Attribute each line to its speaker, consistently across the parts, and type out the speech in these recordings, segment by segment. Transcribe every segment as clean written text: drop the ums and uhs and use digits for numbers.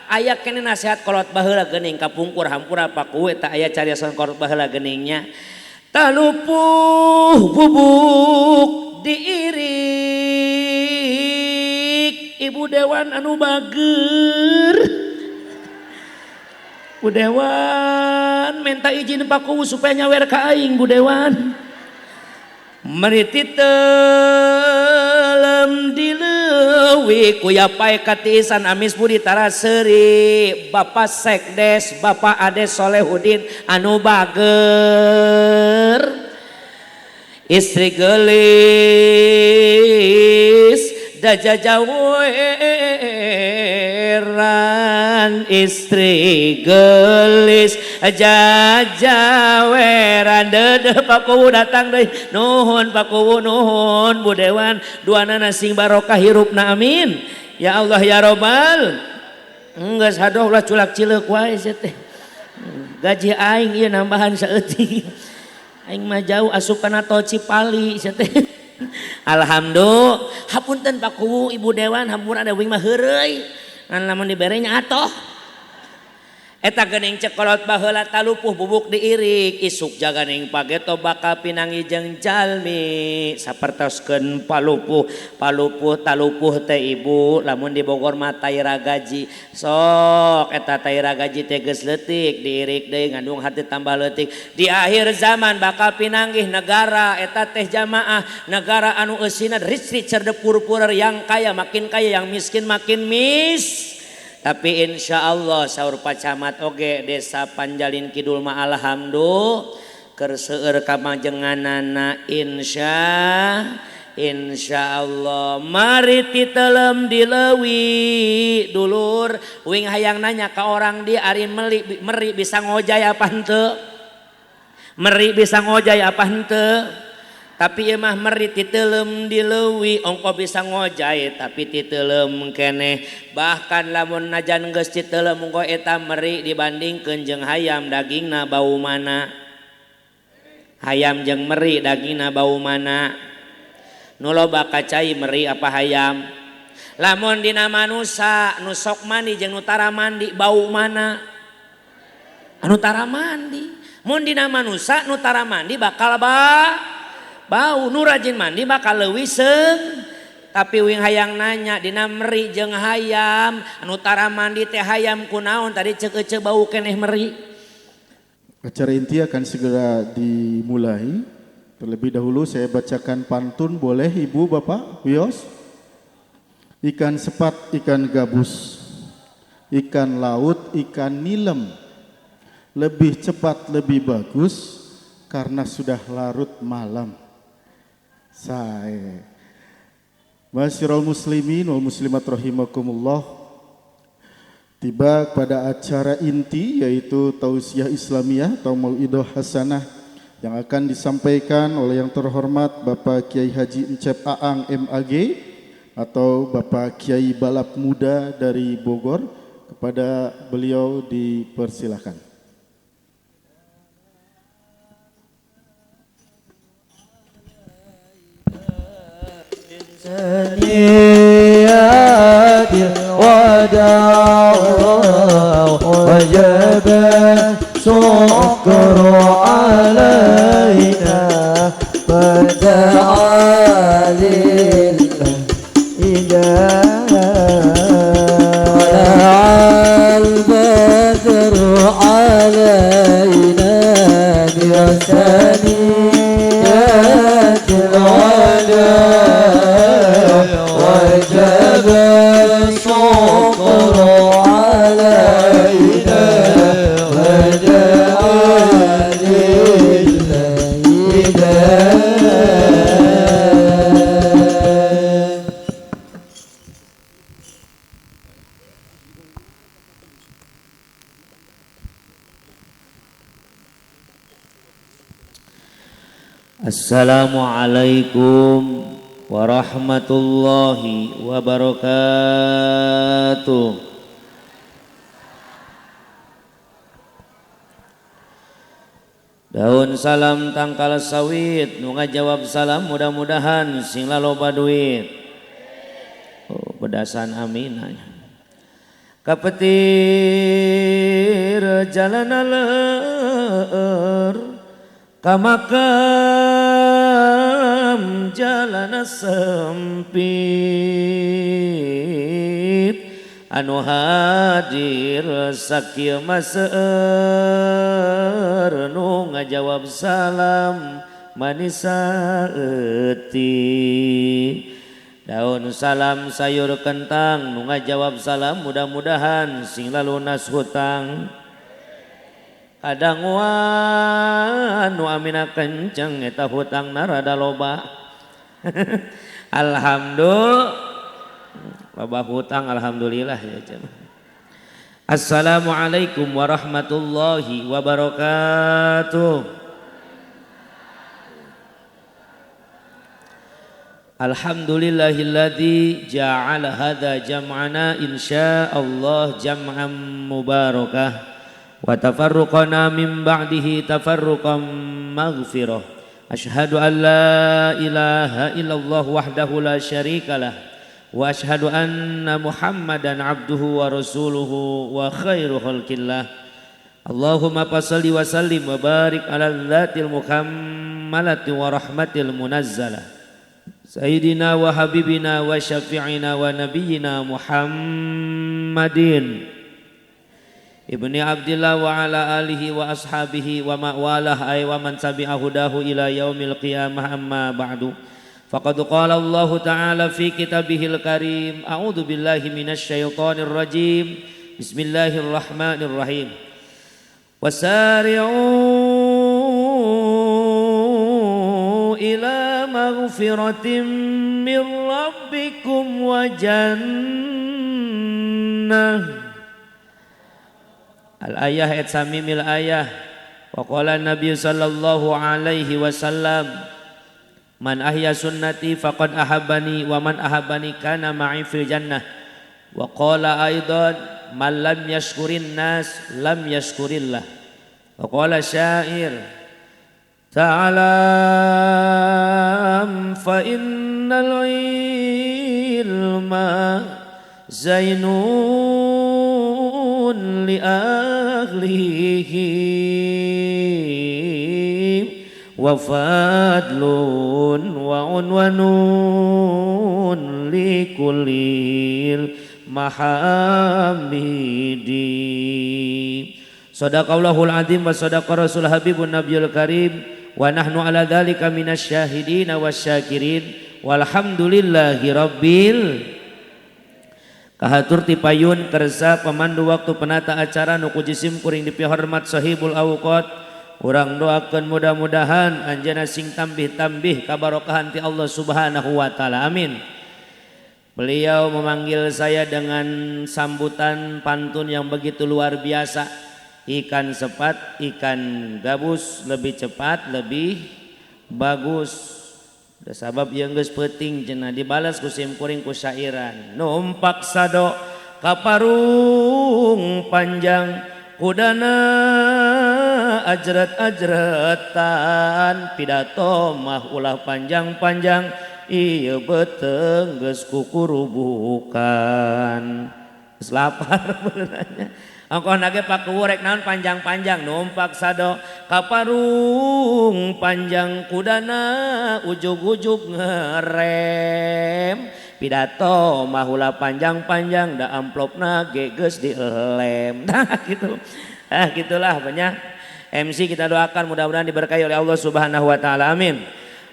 Speaker 1: aya kene nasihat kolot baheula geuning kapungkur hampura pakuwe tak aya cariyosan kolot baheula geuningnya. Talupuh bubuk diirik Ibu Dewan anu bageur. Bu Dewan minta izin pakuwu supaya nyawer ka aing Bu Dewan. Meriti telem dileuwi ku yapai katiisan Amis Budi Taraseri Bapak Sekdes Bapak Ades Solehudin anu bageur. Istri gelis jajaweran istri gelis jajaweran dedeh pakuwu datang deui nuhun pakuwu nuhun Bu Dewan duanana sing barokah hirupna amin ya Allah ya Robbal geus hadoh ulah culak cileuk wae teh gaji aing ieu nambahan saeutik aing mah jauh asup kana tol Cipali teh. Alhamdulillah hapunten pakuwu Ibu Dewan hampura ada wing mah heureuy ngan lamun diberenya atoh eta geuning cekolot baheula talupuh bubuk diirik isuk jaganing pageto bakal pinangi jeung jalmi sapertoskeun palupuh talupuh teh Ibu lamun di Bogor mah taira gaji sok eta taira gaji teh geus leutik diirik deui ngandung hati tambah leutik di akhir zaman bakal pinanggih negara eta teh jamaah negara anu eusina rich cerdep pur-purer yang kaya makin kaya yang miskin makin tapi insya Allah saur pacamat oge desa Panjalin Kidul mah alhamdulillah keur seueur kamajenganana insya Allah mari titelem dileuwi dulur uing hayang nanya ka orang dia ari meri bisa ngojay apa henteu meri bisa ngojay apa henteu tapi ieu mah meri titelem dileuwi ongko bisa ngojay tapi titelem keneh bahkan lamun najan geus titelem ongko eta meri dibandingkeun jeung hayam dagingna bau mana hayam jeung meri dagingna bau mana nu loba kacai meri apa hayam lamun dina manusa nu sok mandi jeung nu tara mandi bau mana anu tara mandi mun dina manusa nu tara mandi bakal bau nu rajin mandi bakal leuwih seung tapi wing hayang nanya dina meri jeung hayam anu tara mandi teh hayam kunaon tadi ceuk bau keneh meri.
Speaker 2: Acara inti akan segera dimulai. Terlebih dahulu saya bacakan pantun boleh Ibu Bapak Wios. Ikan sepat ikan gabus ikan laut ikan nilem lebih cepat lebih bagus karena sudah larut malam. Saya Masyarul muslimin wal muslimat rahimakumullah, tiba pada acara inti yaitu Tausiah Islamiyah atau Mau'idah Hasanah yang akan disampaikan oleh yang terhormat Bapak Kiai Haji Encep Aang MAG atau Bapak Kiai Balap Muda dari Bogor. Kepada beliau dipersilakan.
Speaker 3: ثنيات الوداع وجب الشكر علينا فدعا للإله طلع البدر علينا بثنيات الوداع وجب الشكر علينا ودعا للإله.
Speaker 1: Assalamualaikum warahmatullahi wabarakatuh. Daun salam tangkal sawit nu ngajawab salam mudah-mudahan sing laloba duit. Oh, bedasan amin. kapetir jalan aleur ka makam jalan sempit anu hadir sakieu maseur nu ngajawab salam manisa eutik daun salam sayur kentang nu ngajawab salam mudah-mudahan sing lalunas hutang kadang nu amina kenceng eta hutangna rada loba alhamdulillah loba hutang alhamdulillah ya jemaah. Assalamualaikum warahmatullahi wabarakatuh. Alhamdulillahilladzi ja'ala hadza jam'ana insyaallah jam'an mubarakah wa tafarruqana min ba'dihi tafarruqan maghfirah. Asyhadu an la ilaha illallah wahdahu la syarikalah wa asyhadu anna Muhammadan abduhu wa rasuluhu wa khairu khalqillah. Allahumma passalli wa sallim wa barik ala dzatil mukammalati wa rahmatil munazzalah Sayyidina wa habibina wa syafi'ina wa nabiyyina Muhammadin ibni Abdillah wa ala alihi wa ashabihi wa ma'walah ay wa man tabi'a hudahu ila yaumil qiyamah amma ba'du. Faqad qala Allah ta'ala fi kitabihil karim a'udzu billahi minasy syaithanir rajim. Bismillahirrahmanirrahim. Wasari'u ila maghfiratin min rabbikum wa jannah. Al-ayah ayat samimil ayah. Wa qala Nabi sallallahu alaihi wasallam man ahya sunnati faqad ahabbani wa man ahabbani kana ma'i fil jannah. Wa qala aidan man lam yashkurin nas lam yashkurillah. Wa qala syair ta'alam fa innal ilma zainun li ahlihi wa fadlun wa unwanun li kullil mahamidi. Sadaqallahul azim wa sadaqa rasul habibun nabiyul karim wa nahnu ala dzalika minasyahidin wasyakirin walhamdulillahi rabbil kahatur ti payun kersa pemandu waktu penata acara nu kujisim kuring dipihormat sahibul awqat urang doakeun mudah-mudahan anjeunna sing tambih-tambih kabarokahan ti Allah Subhanahu wa taala amin. Beliau memanggil saya dengan sambutan pantun yang begitu luar biasa. Ikan sepat, ikan gabus lebih cepat, lebih bagus. Sabab yang geus peuting cenah dibalas ku simkuring ku syairan. Numpak sado kaparung panjang kudana ajret-ajretan pidato mah ulah panjang-panjang ieu beteng geus kukurubukan. Geus lapar beunanya. Angkon nage pakuwu rek naon panjang-panjang numpak sado kaparung panjang kudana ujug-ujug ngerem pidato mahula panjang-panjang da amplopna ge geus dielem. Nah gitu. Gitulah banyak MC kita doakan mudah-mudahan diberkahi oleh Allah Subhanahu wa taala amin.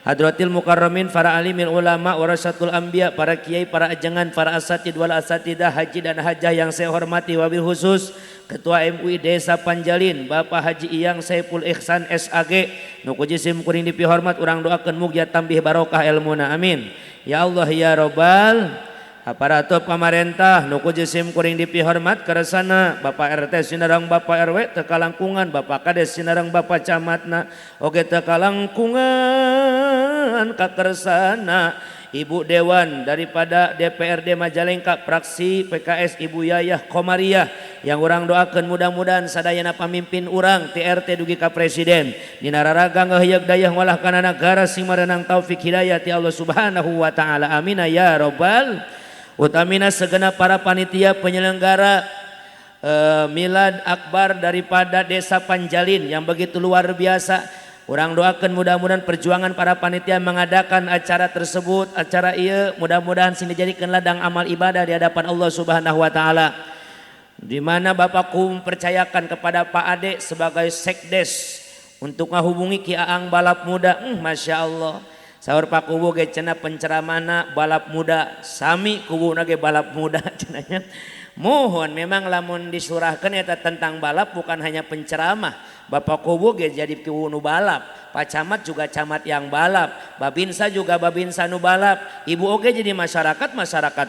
Speaker 1: Hadratil mukarramin para alimil ulama warasatul anbiya para kiai para ajangan para asatid wal asatidah haji dan hajah yang saya hormati wabil khusus Ketua MUI Desa Panjalin Bapak Haji Iyang Saiful Ihsan SAG nu kujisim kuring dipihormat urang doakeun mugia tambih barokah ilmuna amin. Ya Allah ya Rabbal aparatur pamarentah nu kujisim kuring dipihormat keresana Bapak RT sinareng Bapak RW teu kalangkungan Bapak Kades sinareng Bapak camatna oge teu kalangkungan kakeresana Ibu Dewan daripada DPRD Majalengka fraksi PKS Ibu Yayah Komariah yang urang doakeun mudah-mudahan sadayana pamimpin urang TRT dugi ka presiden dina raraga ngaheuyeug dayah walah kana nagara sing marenang taufik hidayah ti Allah Subhanahu wa taala amin ya rabbal utamina segenap para panitia penyelenggara milad akbar daripada Desa Panjalin yang begitu luar biasa. Orang doakan mudah-mudahan perjuangan para panitia mengadakan acara tersebut, acara iya mudah-mudahan sini dijadikan ladang amal ibadah di hadapan Allah Subhanahu wa taala. Di mana Bapakku mempercayakan kepada Pak Ade sebagai sekdes untuk menghubungi Ki Aang balap muda. Masya Allah. Saur Pak Kubu ge cenah penceramana balap muda, sami kubu ge balap muda cenanya. Mohon memang lamun disurahkan eta tentang balap bukan hanya penceramah. Bapak Kubu ge jadi kubu nu balap. Pak Camat juga camat yang balap. Babinsa juga babinsa nu balap. Ibu oge jadi masyarakat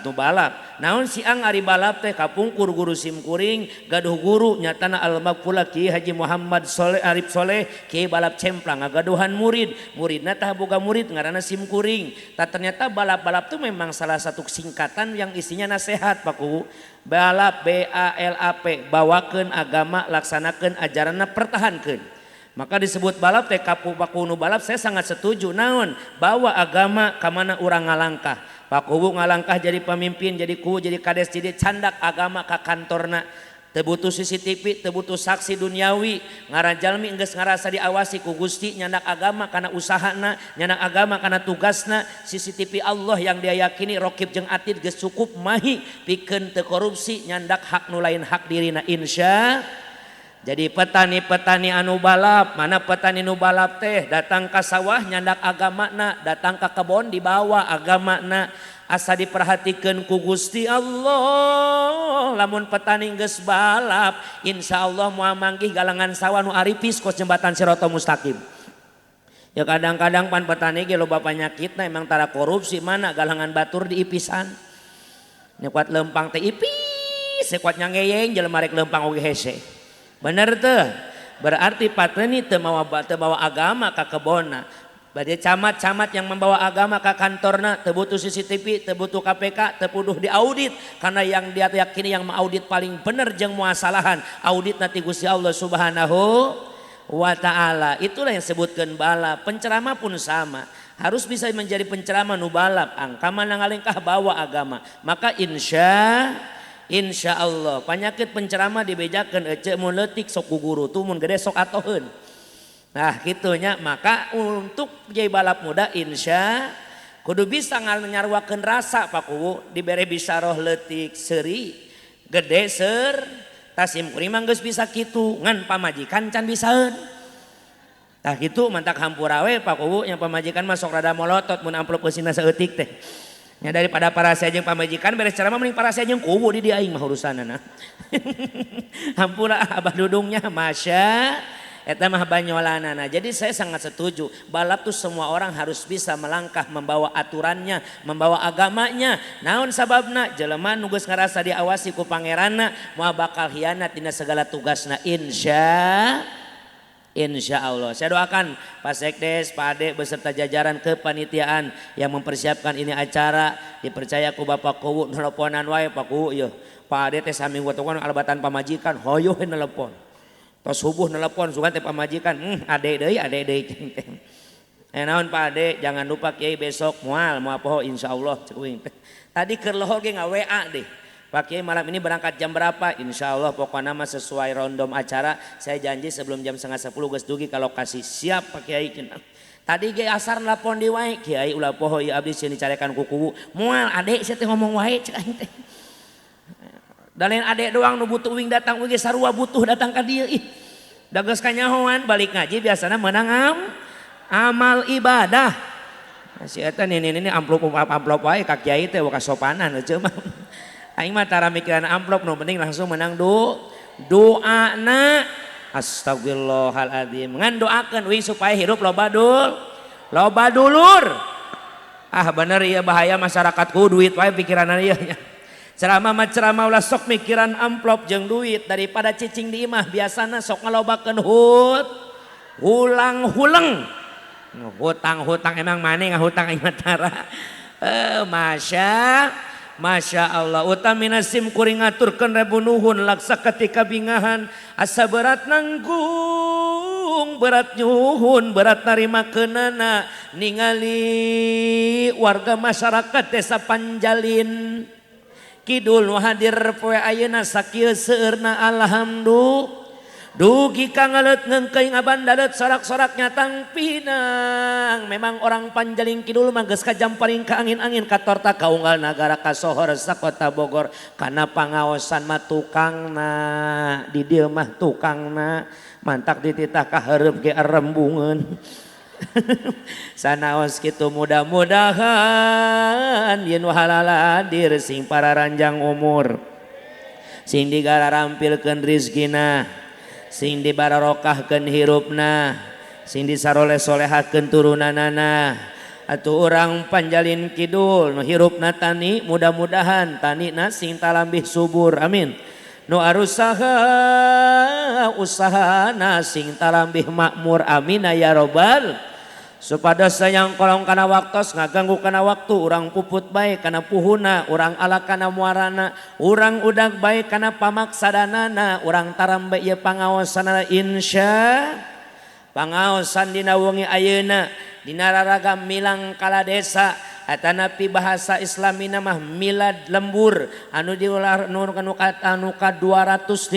Speaker 1: nu balap. Naon si Ang ari balap teh kapungkur guru simkuring, gaduh guru nyatana almarhum Ki Haji Muhammad Soleh Arif Soleh Ki balap cemplang ngagaduhan murid. Muridna tah boga murid ngaranna simkuring. Tah ternyata balap-balap tuh memang salah satu singkatan yang isinya nasihat Pak Kubu. Balap BALAP bawakeun agama laksanakeun ajaranna pertahankeun. Maka disebut balap teh Pakunu balap saya sangat setuju. Naon bawa agama kamana urang ngalangkah. Pak Kubu ngalangkah jadi pemimpin, jadi kubu, jadi kades, jadi candak agama ka kantorna. Teu butuh CCTV, teu butuh saksi duniawi. Ngarajalmi geus ngarasa diawasi ku Gusti nyandak agama kana usahana, nyandak agama kana tugasna. CCTV Allah yang dia yakini Rokib jeung Atid geus cukup mahi pikeun teu korupsi nyandak hak nu lain hak dirina insya. Jadi petani-petani anu balap, mana petani nu balap teh datang ke sawah nyandak agamana, datang ke kebon dibawa agamana, asa diperhatikan ku Gusti Allah. Lamun petani geus balap, insya Allah moal manggih galangan sawah nu aripis kos jembatan Sirotol Mustaqim. Ya kadang-kadang pan petani ge loba panyakitna emang tara korupsi mana galangan batur diipisan. Nyekuat lempang teh ipis, sekuat nyangeyeng jelema rek lempang oge hese. Bener tuh, berarti pateni teu bawa agama ke kebona. Berarti camat-camat yang membawa agama ke kantorna teu butuh CCTV, teu butuh KPK, teu kudu diaudit karena yang dia yakini yang mengaudit paling bener jeung muasalahan audit nanti Gusti Allah Subhanahu wa taala. Itulah yang sebutkeun balap. Penceramah pun sama. Harus bisa menjadi penceramah nu balap, angka mana ngalengkah bawa agama. Maka Insya Allah penyakit penceramah dibejakan ece mun leutik sok ku guru tuh mun gede sok atoheun. Nah gitunya maka untuk jadi balap muda insya kudu bisa nyarwakeun rasa Pak Kubu dibere bisaroh leutik seuri gede ser tasim kuring mah geus bisa kitu ngan pamajikan can bisaeun. Tah kitu mantak hampura we Pak Kubu nya pamajikan mah sok rada molotot mun amplop eusina saeutik teh. Ya daripada para saya jeung pamajikan beres ceramah mending para saya jeung kubu di dia aing mah urusanana. Hampura abah dudungnya masya eta mah banyolanana. Jadi saya sangat setuju balap tuh semua orang harus bisa melangkah membawa aturannya, membawa agamanya. Naon sababna jelema nu geus ngarasa diawasi ku pangeranna moal bakal hianat dina segala tugasna Insya Allah. Saya doakan Pak Sekdes, Pak Ade beserta jajaran kepanitiaan yang mempersiapkan ini acara dipercaya ku Bapak Kubu nelponan wae Pak Kubu ieu. Pak Ade teh sami ngotokan alabatan pamajikan hoyuh nelepon. Tos subuh nelepon sugan teh pamajikan, ade deui naon Pak Ade jangan lupa Kiai besok moal poho insyaallah ceuing. Tadi keur lohor ge nga-WA deh. Pak Kiai malam ini berangkat jam berapa? Insya Allah pokoknya nama sesuai random acara. Saya janji sebelum jam 9:30 geus dugi ke lokasi. Siap Pak Kiai. Tadi ge asar nelpon di wae. Kiai ulah poho ieu abdi sieun dicarekan ku kubu. Moal ade sia teh ngomong wae cek aing teh. Da lain ade doang nu butuh uing datang uing sarua butuh datang ka dieu ih. Da geus kanyahoan balik ngaji biasana meunang amal ibadah. Si eta ini amplop wae ka Kiai teh ka sopanan eueuh mah. Aing mah tara mikiran amplop nu penting langsung menang doana. Astagfirullahaladzim. Ngan doakeun uing supaya hirup loba dulur. Ah bener ieu bahaya masyarakatku duit wae pikiranna ieu nya. Ceramah mah ceramah ulah sok mikiran amplop jeung duit daripada cicing di imah biasana sok ngalobakeun hulang-huleng. Hutang-hutang emang maneh ngahutang aing mah tara. Masya Allah utamina sim kuring ngaturkeun rebu nuhun laksa ketika bingahan asa berat nanggung berat nyuhun berat narima keunana ningali warga masyarakat Desa Panjalin kidul nu hadir poe ayeuna sakieu seueurna alhamdulillah. Dugi kangalet ngengkei ngabandalet sorak-sorak nyatang pinang. Memang orang Panjaling Kidul mah geus kajamparing ka angin-angin katorta kaunggal nagara kasohor sakota Bogor kana pangaosan mah tukangna di dieu mah tukangna mantak dititah ka hareup ge arembungeun. Sanaos kitu mudah-mudahan yen halal hadir sing pararanjang umur sing digarampilkeun rizkina sing dibarokahkeun hirupna sing disaroleh-solehakeun turunanana atuh urang Panjalin Kidul nu hirupna tani mudah-mudahan tanina sing talambih subur amin nu arusaha usahana sing talambih makmur amin ya robbal supados sayang kolong kana waktos ngaganggu kana waktu urang puput bae kana puhuna urang ala kana muarana urang udag bae kana pamaksadanana urang tarambe ieu pangaosanna insya pangaosan dina wengi ayeuna dina raragam milang kala desa atanapi bahasa Islamina mah milad lembur anu diular anu ka 215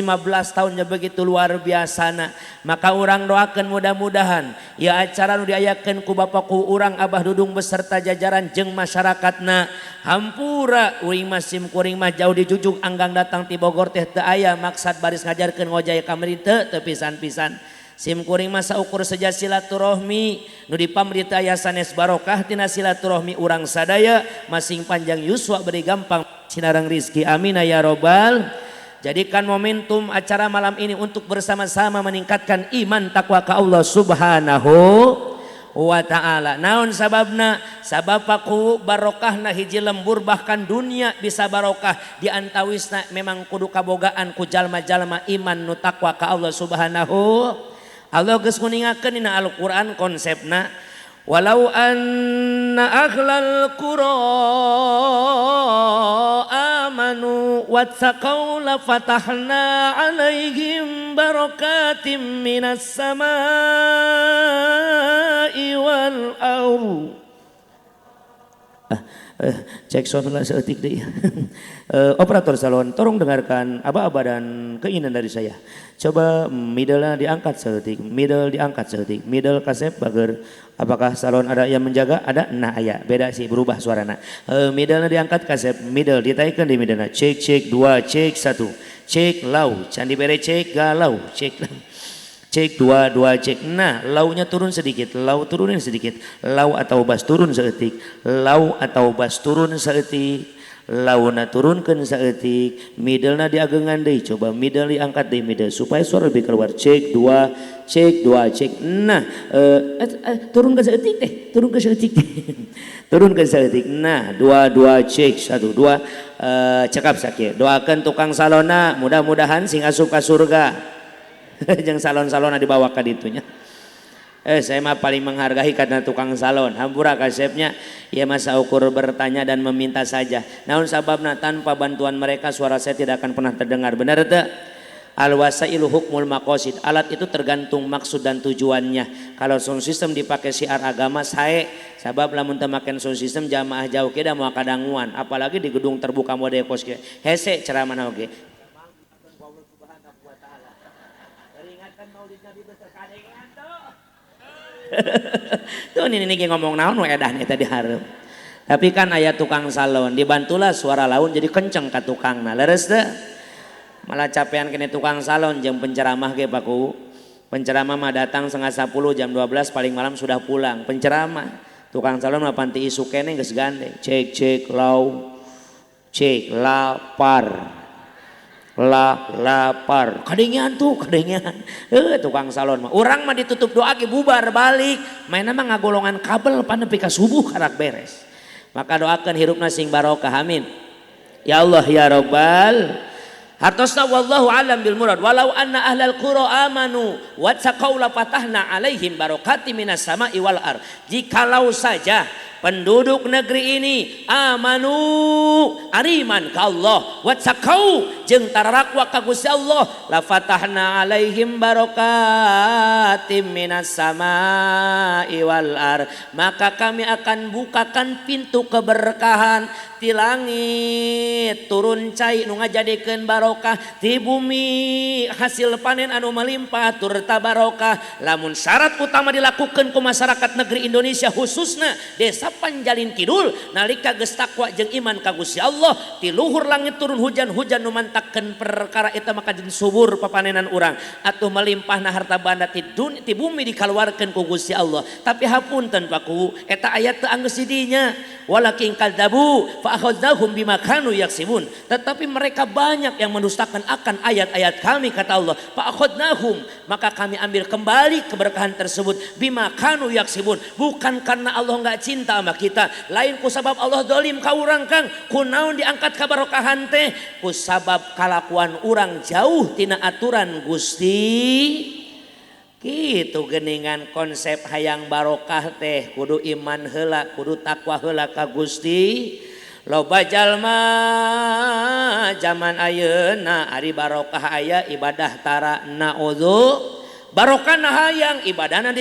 Speaker 1: tahunnya begitu luar biasana maka urang doakeun mudah-mudahan ya acara nu diayakeun ku bapak ku urang Abah Dudung beserta jajaran jeung masyarakatna hampura uing mah sim kuring mah jauh dijujug anggang datang ti Bogor teh teu aya maksad baris ngajarkeun ngojay kamari teu pisan-pisan sim kuring masa ukur saja silaturahmi nu dipamrita aya sanes barokah tina silaturahmi urang sadaya masing panjang yuswa beri gampang sinareng rizki amin ya robbal. Jadikan momentum acara malam ini untuk bersama-sama meningkatkan iman takwa ka Allah subhanahu wa ta'ala. Naon sababna? Sabab aku barokahna hiji lembur bahkan dunia bisa barokah di antawisna memang kudu kabogaan ku jalma-jalma iman nu takwa ka Allah subhanahu. Allah geus nguningakeun dina Al-Qur'an konsepna walau anna ahlal qura amanu wattaqau la fatahna alaihim barakatim minas samai wal ardh. Cek sound lah seetik deh. Operator salon, tolong dengarkan aba-aba dan keinginan dari saya. Coba middle-nya diangkat seetik, middle diangkat seetik, middle kasep bager. Apakah salon ada yang menjaga? Ada? Nah aya, beda sih berubah suarana. Middle-nya diangkat kasep, middle ditaikkan di middle-nya. Cek cek 2, cek 1, cek lau, candi bere cek galau, cek cek 2 cek. Nah launya turun sedikit, lau turunin sedikit, lau atau bas turun seetik, lau atau bas turun seetik, launa turunkan seetik, middle na diagengan deh, coba middle diangkat deh middle supaya suara lebih keluar. Cek 2 cek 2 cek. Nah turun ke seetik deh, turun ke seetik turun ke seetik. Nah 2 cek 1 2 cekap sakit. Doakan tukang salona mudah-mudahan sing asup ka surga. Jeung salon-salon dibawa ka ditunya. Saya mah paling menghargai karena tukang salon. Hampura kasepnya ya masa ukur bertanya dan meminta saja. Namun sababna tanpa bantuan mereka suara saya tidak akan pernah terdengar. Benar teu? Al wasailu hukmul maqasid. Alat itu tergantung maksud dan tujuannya. Kalau sound system dipakai syiar agama sae, sabab lamun teu make sound system jamaah jauh ke da moal kadanguan, apalagi di gedung terbuka mode kos ge. Hese ceramah oge. Tuh ini ngomong naon edan eta dihareup. Tapi kan aya tukang salon dibantulah suara laun jadi kenceng ka tukangna. Leres teu? Malah capean kene tukang salon jeung penceramah ge Paku. Penceramah mah datang 11:30 jam 12 paling malam sudah pulang. Penceramah tukang salon mah panti isu kene geus gandeng. Cek lau. Cek lapar. Lapar kadengian tuh kadengian tukang salon mah urang mah ditutup doa ge bubar balik mainna mah ngagolongan kabel panepi ka subuh karak beres maka doakan hirupna sing barokah amin ya Allah ya Rabbal hartosna wallahu alam bil murad walau anna ahlal qura amanu wattaqau la fatahna alaihim barakati minas sama'i wal ard jikalau saja penduduk negeri ini amanu ariman ka Allah watsaqau jeung tararakwa ka Gusti Allah la fatahna alaihim barakatim minas samai wal ar, maka kami akan bukakan pintu keberkahan ti langit turun cai nu ngajadikeun barokah, ti bumi hasil panen anu melimpah turta barokah. Lamun syarat utama dilakukan ku masyarakat negeri Indonesia khususna desa Panjalin Kidul nalika geus takwa jeung iman ka Gusti Allah ti luhur langit turun hujan-hujan nu mantakkeun perkara eta maka jadi subur papanenan urang atuh melimpahna harta banda ti bumi dikaluarkeun ku Gusti Allah. Tapi hapunten Paku eta ayat teu anggeus didinya walakin kadzabu fa akhadnahum bima kanu yaksibun, tetapi mereka banyak yang mendustakan akan ayat-ayat kami kata Allah. Fa akhadnahum, maka kami ambil kembali keberkahan tersebut bima kanu yaksibun, bukan karena Allah enggak cinta sama kita, lain ku sabab Allah dolim ka urang Kang. Kunaon diangkat kabarokahan teh ku sabab kalakuan urang jauh tina aturan Gusti. Gitu geningan konsep hayang barokah teh kudu iman heula, kudu takwa heula ka Gusti. Loba jalma zaman ayeuna ari barokah aya ibadah tara naudzu barokahna hayang ibadahna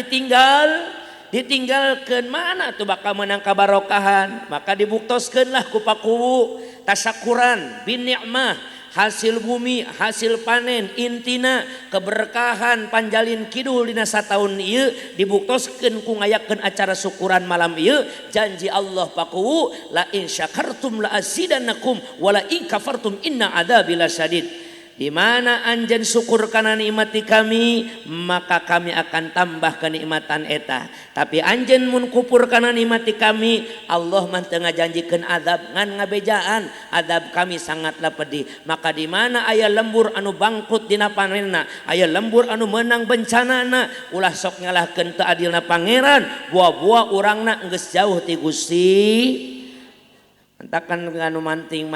Speaker 1: ditinggalkeun mana tuh bakal menang kabarokahan, maka dibuktoskeunlah ku pakuwu tasyakuran bin ni'mah hasil bumi hasil panen intina keberkahan Panjalin Kidul dina sataun ieu dibuktoskeun ku ngayakeun acara syukuran malam ieu. Janji Allah paku la in syakartum la azidannakum wa la in kafartum inna adzabi lasyadid. Di mana anjeun syukur kana nikmati kami maka kami akan tambah kenikmatan eta, tapi anjeun mun kufur kana nikmati kami Allah mah teu ngajanjikeun azab ngan ngabejaan, azab kami sangatlah pedih. Maka di mana aya lembur anu bangkrut dina panenna, aya lembur anu meunang bencanana, ulah sok nyalahkeun teu adilna pangeran, buah-buah urangna geus jauh ti Gusti. Entakan anu mancing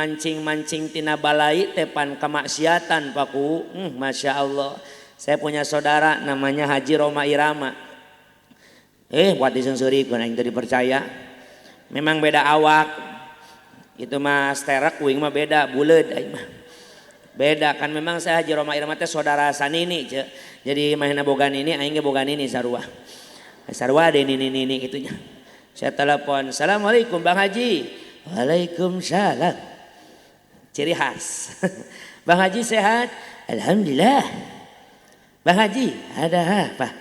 Speaker 1: tina balai tepan kemaksiatan Paku. Masya Allah, saya punya saudara namanya Haji Roma Irama. Buat disengseureikeun aing teu dipercaya. Memang beda awak. Itu mah sterak uing mah beda buleud aing mah. Beda kan memang saya Haji Roma Irama teh saudara sanini ce. Jadi mahina bogan ini aing ge bogan ini sarua. Sarua de ini itunya. Saya telepon, "Assalamualaikum Bang Haji." Waalaikumsalam. Ciri khas. Bang Haji sehat? Alhamdulillah. Bang Haji ada apa?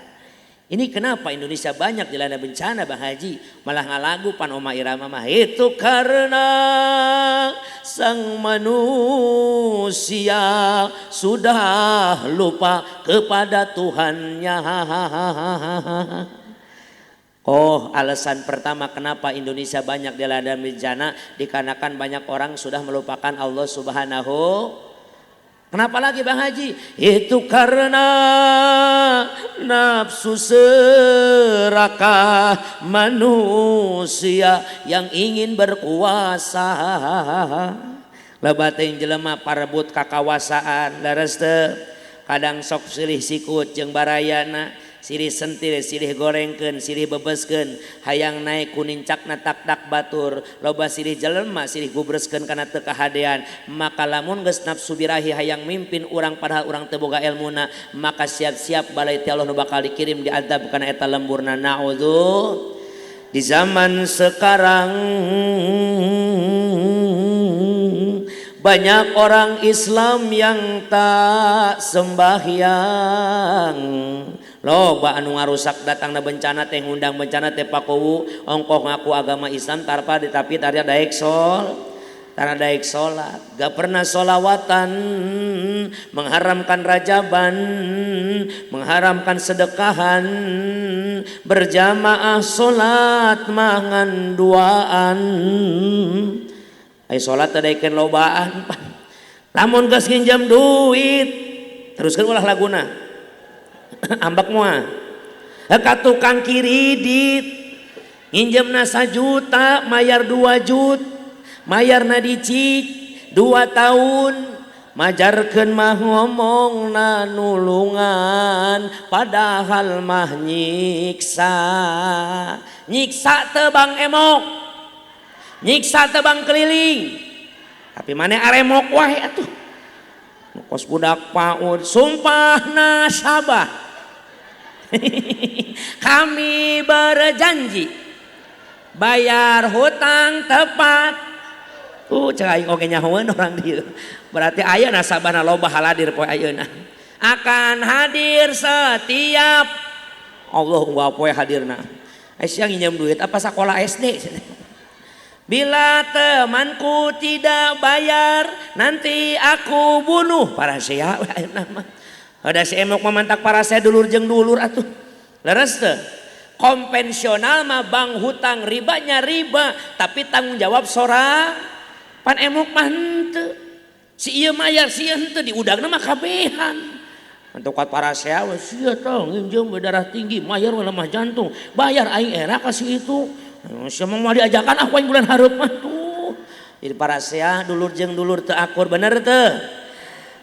Speaker 1: Ini kenapa Indonesia banyak dilanda bencana Bang Haji? Malah ngalagu pan Oma Irama mah itu karena sang manusia sudah lupa kepada Tuhannya. Oh, alasan pertama kenapa Indonesia banyak dilanda bencana dikarenakan banyak orang sudah melupakan Allah Subhanahu. Kenapa lagi Bang Haji? Itu karena nafsu serakah manusia yang ingin berkuasa. Lebating jelema parebut kakawasaan leres teu kadang sok silih sikut jeung barayana. Silih sentil, silih gorengkeun, silih bebeskeun, hayang naik kunincakna tak batur, loba silih jelema, silih gubreskeun kana teu kahadean. Maka lamun geus nafsu birahi hayang mimpin urang padahal urang teu boga elmuna, maka siap-siap balai ti Allah nu bakal dikirim diadab kana eta lemburna. Naudzu. Di zaman sekarang banyak orang Islam yang tak sembahyang. Loba anu ngarusak datangna bencana teh ngundang bencana teh pakuwu ongkoh ngaku agama Islam tapi tara daek salat, gak pernah solawatan, mengharamkan rajaban, mengharamkan sedekahan, berjamaah solat mangan duaan. Ayo solat daekeun lobaan. Lamun geus nginjem duit teruskeun ulah laguna. Ambak moal ka tukang kiridit nginjemna 1 juta mayar 2 juta, mayarna dicik 2 tahun, majarkeun mah ngomongna nulungan padahal mah nyiksa. Nyiksa teu Bang Emok, nyiksa teu Bang Keliling, tapi mana aremok wae atuh. Kos budak PAUD sumpahna sabah. Kami berjanji bayar hutang tepat. Cek aing oge nyahoeun orang dieu. Berarti ayeuna sabana loba haladir poe ayeuna. Akan hadir setiap Allah unggal poe hadirna. Sia nginjem duit apa sekolah SD. Bila temanku tidak bayar nanti aku bunuh para sia ayeuna mah. Ada si Emok memantak para saya dulur jeung dulur atuh. Leres teu? Konvensional mah bang hutang ribanya riba tapi tanggung jawab sora pan Emok mah henteu. Si ieu mayar si ieu henteu diudangna mah kabehan. Untuk para saya sia tong nginjem darah tinggi mayar lemah jantung bayar aing era kasih itu. Sia mah diajakan aku aing bulan hareup mah tuh. Jadi para saya dulur jeung dulur teu akur bener teu.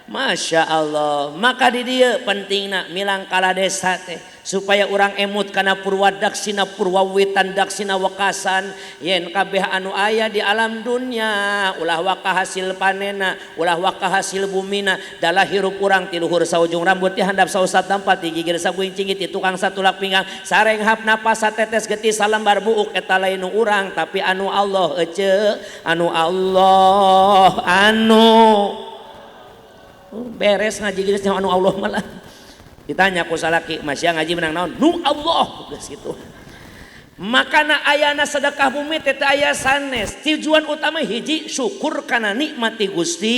Speaker 1: Masya Allah. Maka di dia pentingna milang kala desa teh supaya orang emut kana purwadaksina purwawitan daksina wakasan yen kabeh anu aya di alam dunia ulah waka hasil panena ulah waka hasil bumina dalah hirup urang ti luhur saujung rambut ti handap sausat tampat ti gigir sabuing cingit ti tukang satulak pinggang sareng hap napas satetes getih salembar buuk eta lain nu urang tapi anu Allah ece anu Allah anu beres ngaji gitu anu Allah malah ditanya ku salaki masih ngaji menang naon nu Allah geus kitu. Makana ayana sedekah bumi teh aya sanes tujuan utama hiji syukur kana nikmati Gusti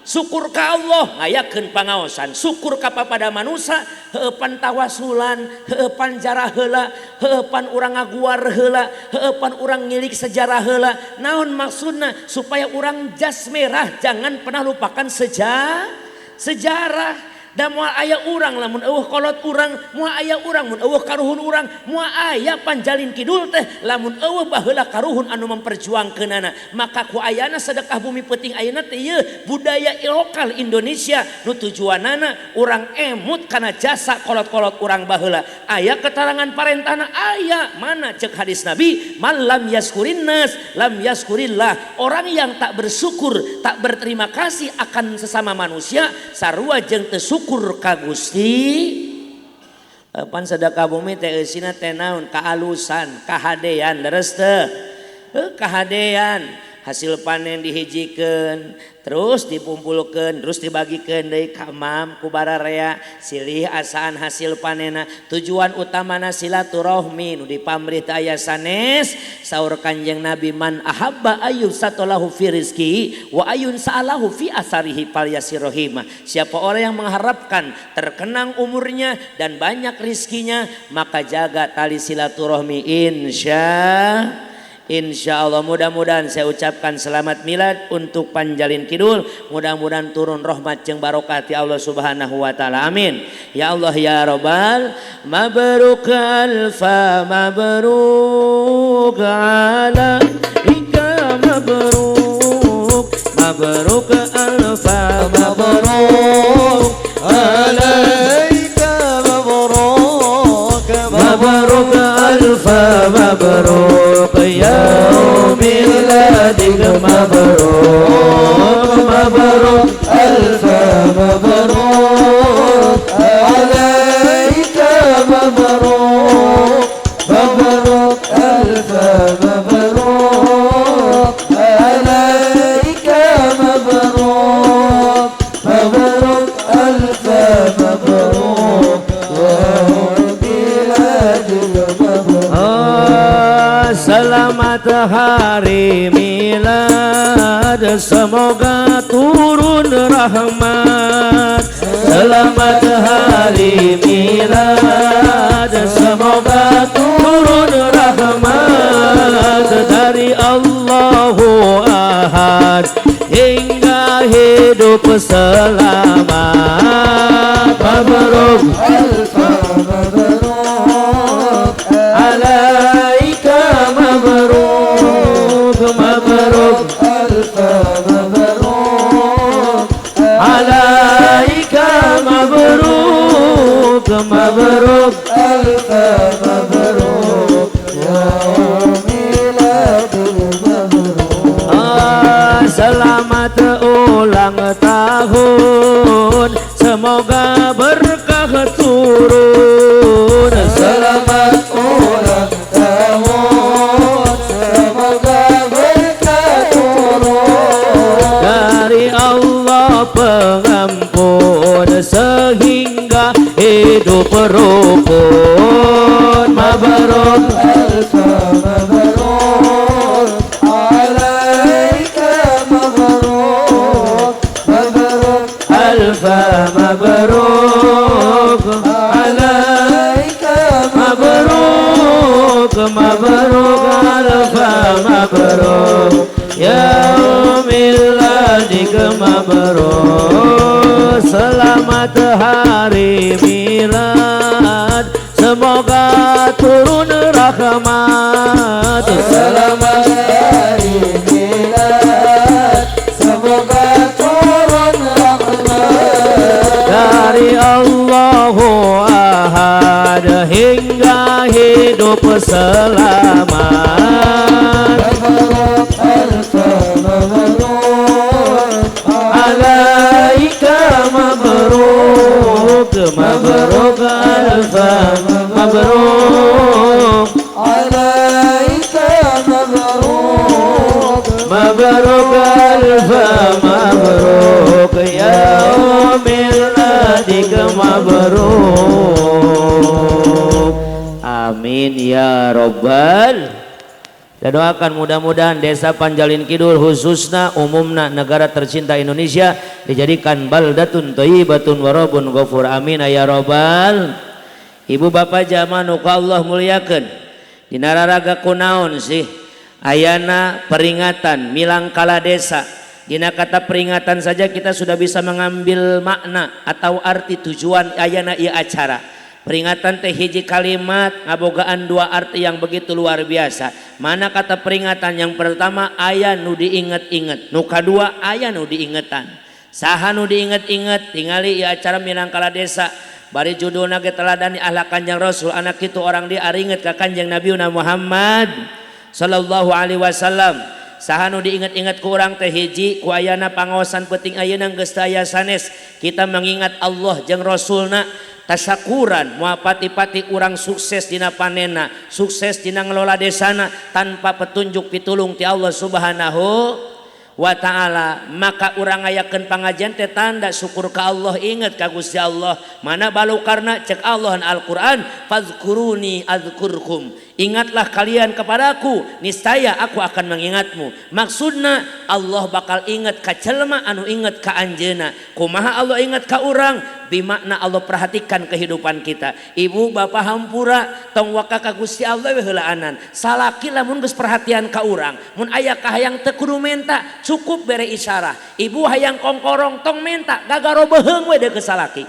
Speaker 1: syukur ka Allah ngayakeun pangaosan syukur ka papada manusia heupan tawasulan heupan jarah heula heupan urang ngaguar heula heupan urang ngilik sejarah heula naon maksudna supaya urang jas merah jangan pernah lupakan sejarah. Da moal aya urang lamun eueuh kolot urang moal aya urang mun eueuh karuhun urang moal aya panjalin kidul teh lamun eueuh baheula karuhun anu memperjuangkeunana maka ku ayana sedekah bumi penting ayeuna teh ieu budaya lokal Indonesia nu tujuanana urang emut kana jasa kolot-kolot urang baheula aya keterangan parentahna aya mana cek hadis Nabi man lam yaskurin nas lam yaskurillah orang yang tak bersyukur tak berterima kasih akan sesama manusia sarua jeung teu syukur ka Gusti. Pan sedekah bumi teh eusina teh naon kaalusan kahadean leres teu kahadean hasil panen dihijikeun terus dikumpulkeun terus dibagikeun deui ka mam ku bararea silih asaan hasil panena tujuan utamana silaturahmi nu dipamrih teh aya sanes saur Kanjeng Nabi man ahabba ayyub satolahu fi rizki wa ayun sa'alahu fi asarihi falyasirrohima siapa orang yang mengharapkan terkenang umurnya dan banyak rizkinya maka jaga tali silaturahmi Insya Allah mudah-mudahan saya ucapkan selamat milad untuk Panjalin Kidul mudah-mudahan turun rahmat jeung barokah ti Allah Subhanahu wa taala amin ya Allah ya Rabbal mabruk alfa mabruk ala ika mabruk mabruk alfa mabruk alaika mabruk mabruk alfa mabruk يوم ميلادك مبروك مبروك ألف مبروك عليك مبروك مبروك ألف مبروك عليك مبروك مبروك ألف مبروك وميلادك مبروك Selamat hari milad semoga turun rahmat Selamat hari milad semoga turun rahmat dari Allahu Ahad hingga hidup selamat Mabruk alfa mabruk alaika mabruk mabruk alfa mabruk mabruk
Speaker 3: ألف مبروك يوم ميلادil مبروك
Speaker 1: Selamat ulang tahun, semoga berkah turun.
Speaker 3: Selamat ulang tahun, semoga berkah turun
Speaker 1: Dari Allah pengampun, sehingga hidup rukun. Mabruk
Speaker 3: ألف مبروك عليك مبروك مبروك
Speaker 1: alfa mabruk
Speaker 3: عليك
Speaker 1: mabruk mabruk alfa mabruk ya miladik mabruk. Selamat hari milad, semoga turun rahmat.
Speaker 3: Selamat hari milad, semoga turun rahmat
Speaker 1: Dari Allahu Ahad hingga hidup selamat.
Speaker 3: Mabruk alfa mabruk
Speaker 1: Alaika mabruk mabruk alfa mabruk
Speaker 3: alaika mabruk
Speaker 1: mabruk alfa mabruk ya miladik mabruk. Amin ya robbal. Dan doakan mudah-mudahan desa Panjalin Kidul khususnya umumna negara tercinta Indonesia dijadikan baldatun thayyibatun warabun ghafur. Amin ya robbal. Ibu bapak jamaah nu Allah muliakeun, dina raraga kunaon sih ayana peringatan milang kala desa. Dina kata peringatan saja kita sudah bisa mengambil makna atau arti tujuan ayana ieu acara. Peringatan teh hiji kalimat ngabogaan dua arti yang begitu luar biasa. Mana kata peringatan yang pertama aya nu diinget-inget, nu kadua aya nu diingetan. Saha nu diinget-inget tingali ieu acara milang kala desa. Bari judulna ge teladani ahlak Kanjeng Rasul, anak kitu orang dia aringet ka Kanjeng Nabiuna Muhammad sallallahu alaihi wasallam. Saha nu diinget-inget ku urang teh hiji ku ayana pangaosan penting ayeuna geus teu aya sanes kita mengingat Allah jeung Rasulna. Tasyakuran moal pati-pati urang sukses dina panenna, sukses dina ngelola desana tanpa petunjuk pitulung ti Allah Subhanahu wa ta'ala. Maka urang ngayakeun pangajian teh tanda syukur ka Allah, inget ka Gusti Allah. Mana balukarna cek Allah na Al-Qur'an, fadzkuruni adzkurkum. Ingatlah kalian kepadaku, niscaya aku akan mengingatmu. Maksudna Allah bakal ingat ka jelema anu inget ka anjeuna. Kumaha Allah ingat ka urang? Bimakna Allah perhatikan kehidupan kita. Ibu bapak hampura tong waka ka Gusti Allah we heulaanan. Salaki lamun geus perhatian ka urang, mun aya kahayang teu kudu menta, cukup bere isyarah. Ibu hayang kongkorong tong menta, gagaro beheung we deukeut salaki.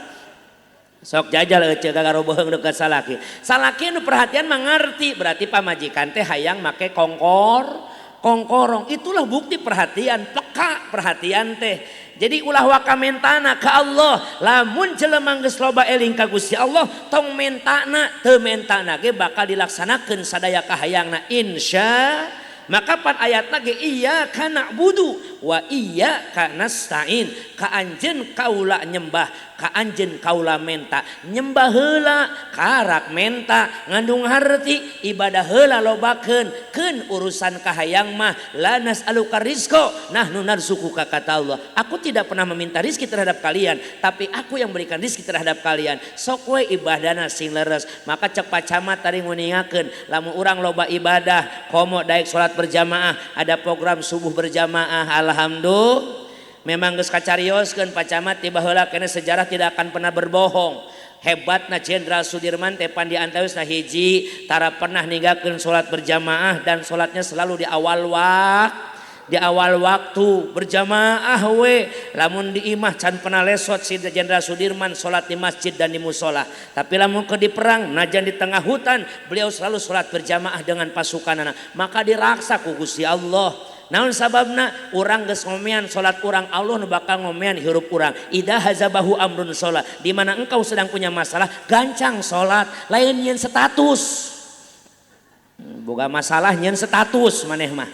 Speaker 1: Sok jajal ece gagaro beheung deukeut salaki. Salaki nu perhatian mengerti, berarti pamajikan teh hayang make kongkorong. Itulah bukti perhatian, peka perhatian teh. Jadi ulah waka mentana ka Allah. Lamun jelema geus loba eling ka Gusti Allah, tong mentana teu mentana ge bakal dilaksanakeun sadaya kahayangna insya. Maka pan ayatna ge iyyaka na'budu wa iyyaka nasta'in. Ka anjeun kaula nyembah, ka anjeun kaula menta. Nyembah heula karak menta ngandung harti, ibadah heula lobakeun keun urusan kahayang mah la nas'aluka rizqa nahnu narzuquka kata Allah. Aku tidak pernah meminta rizki terhadap kalian, tapi aku yang berikan rizki terhadap kalian. Sok we ibadahna sing leres. Maka cek pacamat tadi nguningakeun lamun urang loba ibadah komo daek salat berjamaah, ada program subuh berjamaah, alhamdulillah. Memang geus kacarioskeun pacamat tiba heula kene sejarah tidak akan pernah berbohong. Hebatna Jenderal Sudirman teh pandi antawisna hiji tara pernah ninggalkeun salat berjamaah dan salatnya selalu di awal waktu berjamaah we. Lamun di imah can pernah lesot si Jenderal Sudirman salat di masjid dan di musola. Tapi lamun ke di perang najan di tengah hutan beliau selalu salat berjamaah dengan pasukanana. Maka diraksa ku Gusti Allah. Naon sababna urang geus ngomean salat urang Allah nu bakal ngomean hirup urang. Idza hazabahu amrun salat. Di mana engkau sedang punya masalah, gancang salat, lain nyeun status. Boga masalah nyeun status maneh mah.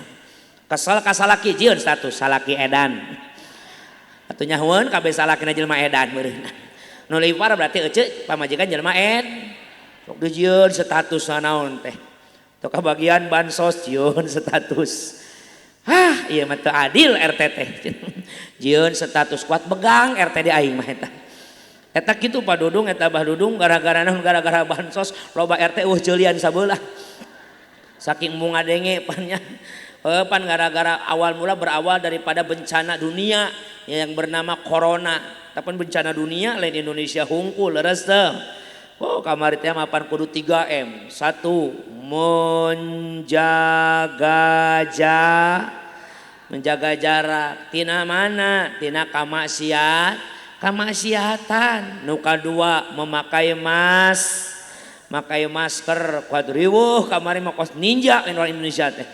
Speaker 1: Kesel ka salaki jieun status salaki edan. Atuh nyahoeun kabeh salakina jelema edan meureunna. Nu lipar berarti euceuk pamajikan jelema sok dijieun status naon teh. Teu kabagian bansos jieun status. Hah, iya mah teu adil RT teh. Jieun status kuat begang RT di aing mah eta. Eta kitu Pak Dudung, eta Bah Dudung gara-gara naon gara-gara bansos loba RT ceulian sabeula. Saking mungadenge pannya. Pan gara-gara awal mula berawal daripada bencana dunia yang bernama corona. Tapi bencana dunia lain Indonesia hungkul leres teh. Oh kamari teh mapan kudu 3M. 1 menjaga jarak. Tina mana? Tina kamaksiatan. Nu kadua memakai masker kuadriweuh kamari mah kos ninja lain orang Indonesia teh.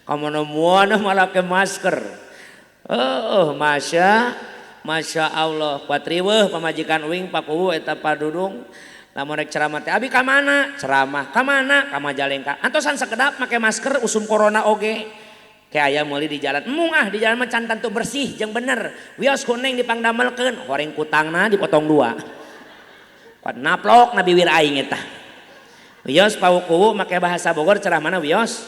Speaker 1: Kamana-mana malah ke masker. Masya Allah kuatriweuh pamajikan uing pakuwu eta Pak Dudung. Lamun rek ceramah teh abi ka mana? Ceramah ka mana? Ka Majalengka. Antosan sakedap make masker usum corona oge. Kayak aya meuli di jalan. Mungah di jalan mah can tantu bersih jeung bener. Wios kuning dipangdamelkeun, horeng kutangna dipotong 2. Kuat naplok nabi wir aing eta. Wios paukuwu make bahasa Bogor ceramahna wios.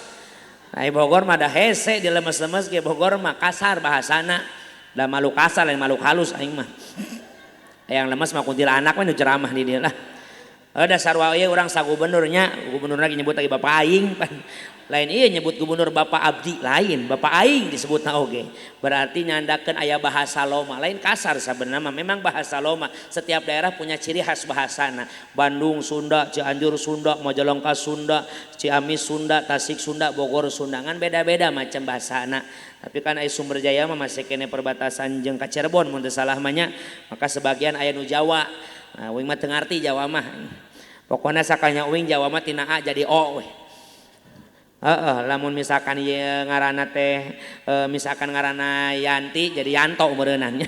Speaker 1: Ai Bogor mah da hese dilemes-lemes ge Bogor mah kasar bahasana. Da malu kasar lain malu halus aing mah. Yang lemes mah kuntilanak mah nu ceramah di dieu lah. Dasar wae urang sagubernurnya, gubernur lagi nyebut lagi bapak aing pan. Lain ieu nyebut gubernur bapak abdi lain, bapak aing disebutna oge. Berarti nyandakeun aya bahasa loma, lain kasar sabenerna mah memang bahasa loma. Setiap daerah punya ciri khas bahasana. Bandung Sunda, Cianjur Sunda, Majalengka Sunda, Ciamis Sunda, Tasik Sunda, Bogor Sunda, kan beda-beda macam bahasana. Tapi kan aya Sumber Jaya mah masih kene perbatasan jeung ka Cirebon mun teu salah mah nya. Maka sebagian aya nu Jawa. Nah, uing mah teu ngarti Jawa mah. Pokoknya sakanya uing Jawa mah tina A jadi O we. Lamun misalkan ieu ngaranna teh misalkan ngaranna Yanti jadi Yanto meureunannya.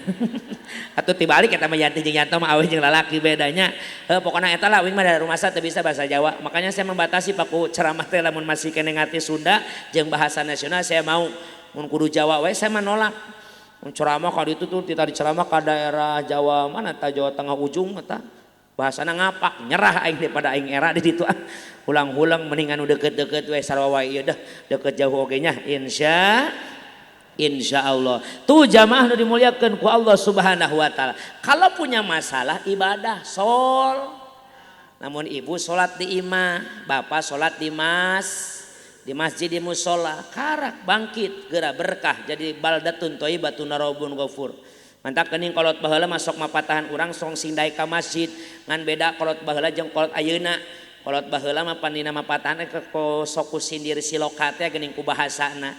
Speaker 1: Atuh tibalik eta mah Yanti jeung Yanto mah aweh jeung lalaki bedanya. Pokona eta lah uing mah dari rumah teu bisa bahasa Jawa. Makanya saya membatasi paku ceramah teh lamun masih kene ngarti Sunda jeung bahasa nasional saya mau mun kudu Jawa we saya mah nolak. Mun ceramah ka ditu tuh kita diceramah ka daerah Jawa mana ta Jawa Tengah ujung eta. Bahasana ngapak nyerah aing daripada aing era di ditu ulang-ulang mendingan udah deket-deket we sarwa ieu dah deket jauh oge nya insya Allah tuh jamaah nu dimuliakeun ku Allah Subhanahu wa taala. Kalau punya masalah ibadah namun ibu salat di imah, bapak salat di masjid di musola, karak bangkit geura berkah jadi baldatun thayyibatun rabbun ghafur. Mantap kening kolot baheula masuk mapatahan urang song sindai ka masjid ngan beda kolot baheula jeung kolot ayeuna. Kolot baheula mah pandina mapatahan sok kusindir silokat teh geuning ku bahasana.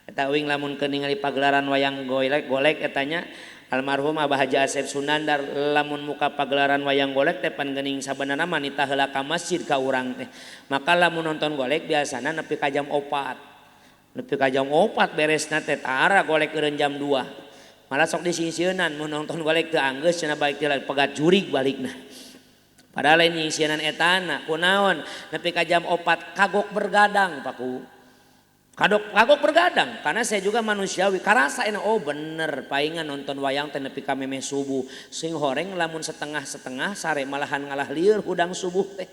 Speaker 1: Eta uing lamun kening ningali pagelaran wayang golek etanya almarhum Abah Haji Asep Sunandar lamun muka pagelaran wayang golek teh pan geuning sabenerna manita heula ka masjid ka urang teh. Maka lamun nonton golek biasana nepi ka jam 4. Nepi ka jam 4 beresna teh tara golek eureun jam 2. Malah sok disingsieunan mun nonton golek teu anggeus cenah balik teh pegat jurig balikna. Padahal lain nyingsieunan etana kunaon nepi ka jam 4 kagok bergadang paku. Kagok bergadang karena saya juga manusiawi karasa oh bener paingan nonton wayang teh nepi ka memeh subuh sing horeng lamun setengah-setengah sare malahan ngalah lieur hudang subuh teh.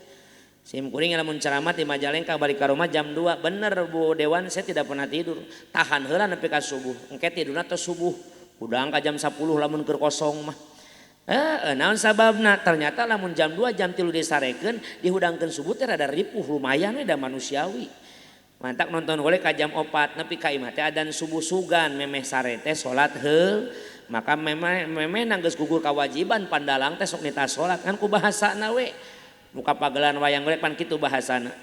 Speaker 1: Sim kuring lamun ceramah di Majalengka balik ka rumah jam 2 bener Bu Dewan saya tidak pernah tidur tahan heula nepi ka subuh engke tidurna teh subuh udang ka jam 10 lamun keur kosong mah. Naon sababna ternyata lamun jam 2 jam 3 disarekeun dihudangkeun subuh teh rada ripuh lumayan we da manusiawi. Mantak nonton golek ka jam 4 nepi ka imah teh adzan subuh sugan memeh sare teh salat heul maka memeh nanggeus gugur kawajiban pandalang teh sok nita salat kan ku bahasana we. Muka pagelaran wayang golek pan kitu bahasana.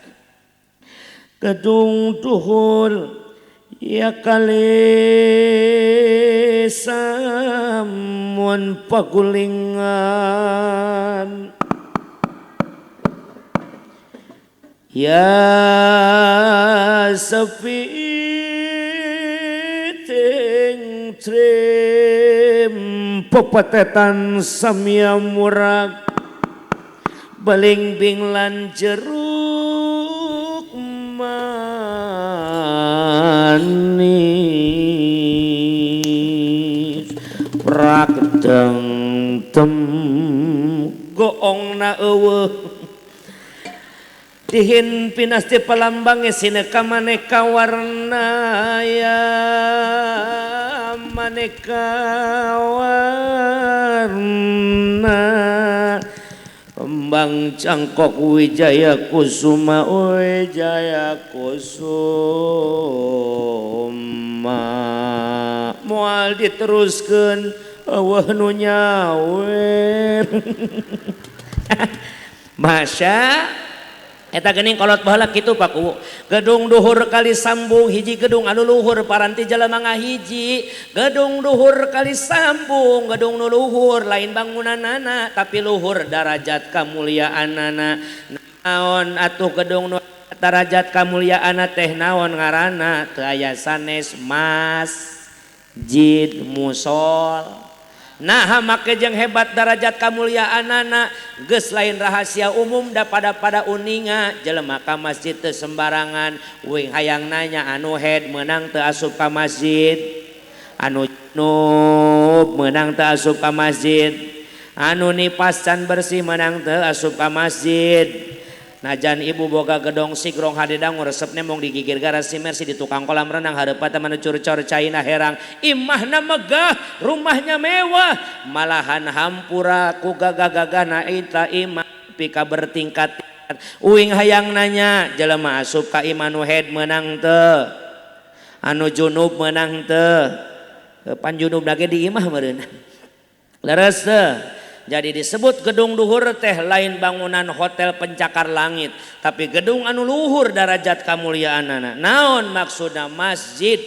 Speaker 1: Gedung duhur ya kali samun pagulingan ya sepi trim pepetetan samia murag balimbing lan jeruk manis prakdeng tem goong na eueuh dihin pinasti palambang sineka maneka warna ya maneka warna kembang cangkok wijaya kusuma moal diteruskeun eueuh nu nyawer Masya eta geuning kolot baheula kitu Pak Kuwu gedung duhur kali sambung hiji gedung anu luhur paranti jelema ngahiji gedung duhur kali sambung gedung nu luhur lain bangunanana tapi luhur derajat kamuliaanana naon atuh gedung nu derajat kamuliaanna teh naon ngaranna teu aya sanes masjid musol. Nah make jeung hebat derajat kamuliaanana geus lain rahasia umum da pada uninga jelema ka masjid teu sembarangan uing hayang nanya anu head meunang teu asup ka masjid anu junub meunang teu asup ka masjid anu nipas can bersih meunang teu asup ka masjid najan ibu boga gedong sigrong hadedang resep nemong digigir garasi mersi di tukang kolam renang hareupat manu curcor caina herang imahna megah rumahnya mewah malahan hampura ku gagah-gagahna eta imah pika bertingkat uing hayang nanya jelema asup ka imah nu head meunang teu anu junub meunang teu pan junub lagi di imah meureun leres teu. Jadi disebut gedung luhur teh lain bangunan hotel pencakar langit tapi gedung anu luhur derajat kamuliaanana naon maksudna masjid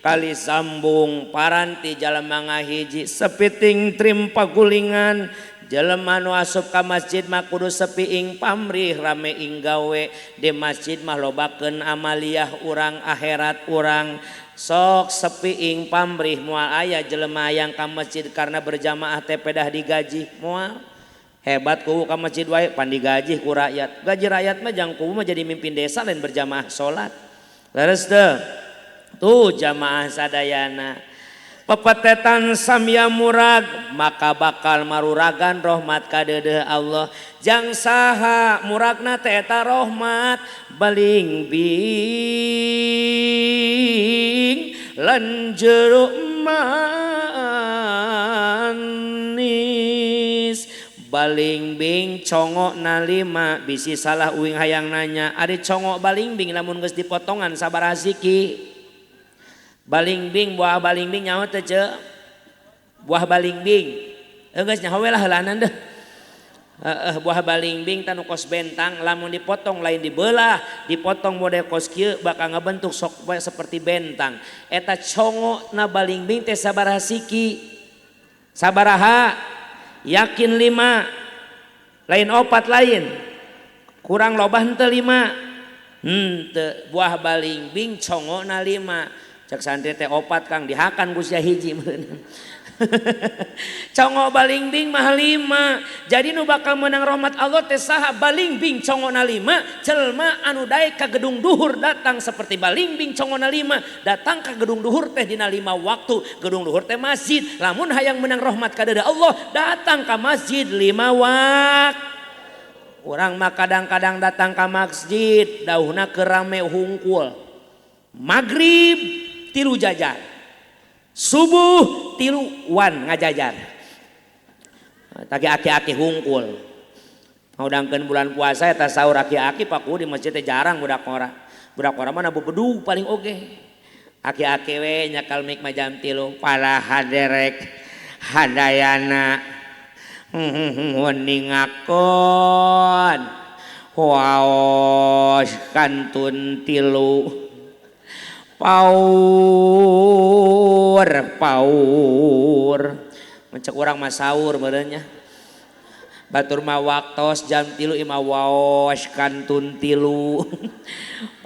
Speaker 1: kali sambung paranti jalema ngahiji sepiting trim pagulingan jelema nu asup ka masjid mah kudu sepi ing pamrih rame ing gawe di masjid mah lobakeun amaliyah urang akhirat urang sok sepi ing pamrih moal aya jelema yang ka masjid karena berjamaah teh pedah digaji moal hebat kuwu ka masjid wae pan digaji ku rakyat gaji rakyat mah jang kuwu mah jadi mimpin desa lain berjamaah salat leres teu tuh jamaah sadayana pepetetan samya murag maka bakal maruragan rahmat ka deudeuh Allah jang saha muragna teh eta rahmat balimbing lan jeruk manis balingbing congok na 5 bisi salah uing hayang nanya ari congok balingbing lamun geus dipotongan sabaraha siki balingbing buah balingbing nyaho teh ce buah balingbing geus nyaho we lah heulanan deh buah balingbing tanu kos bentang lamun dipotong lain dibelah dipotong model kos kieu bakal ngabentuk sok seperti bentang eta congok na balingbing teh sabaraha siki sabaraha yakin 5 lain 4 lain kurang lobah henteu 5 teu buah balingbing congok na 5 cek santri teh 4 Kang dihakan ku sia hiji congok balingbing mah 5 jadi nu bakal menang rahmat Allah teh saha balingbing congona 5 jelma anu daek ka gedung duhur datang seperti balingbing congona 5 datang ka gedung duhur teh dina 5 waktu gedung duhur teh masjid lamun hayang menang rahmat ka deudeuh Allah datang ka masjid 5 waktu urang mah kadang-kadang datang ka masjid dauhna keur rame hungkul magrib 3 jajar subuh 3 wan ngajajar tadi aki-aki hungkul ngaudangkeun bulan puasa eta sahur aki-aki paku di masjid teh jarang budak ora mah nabu bedu paling oge aki-aki we nyakal mik mah jam 3 pala haderek hadayana weningakon waos kantun 3 paur mencek urang mah saur meureunnya batur mah waktos jam 3 imah waos kantun 3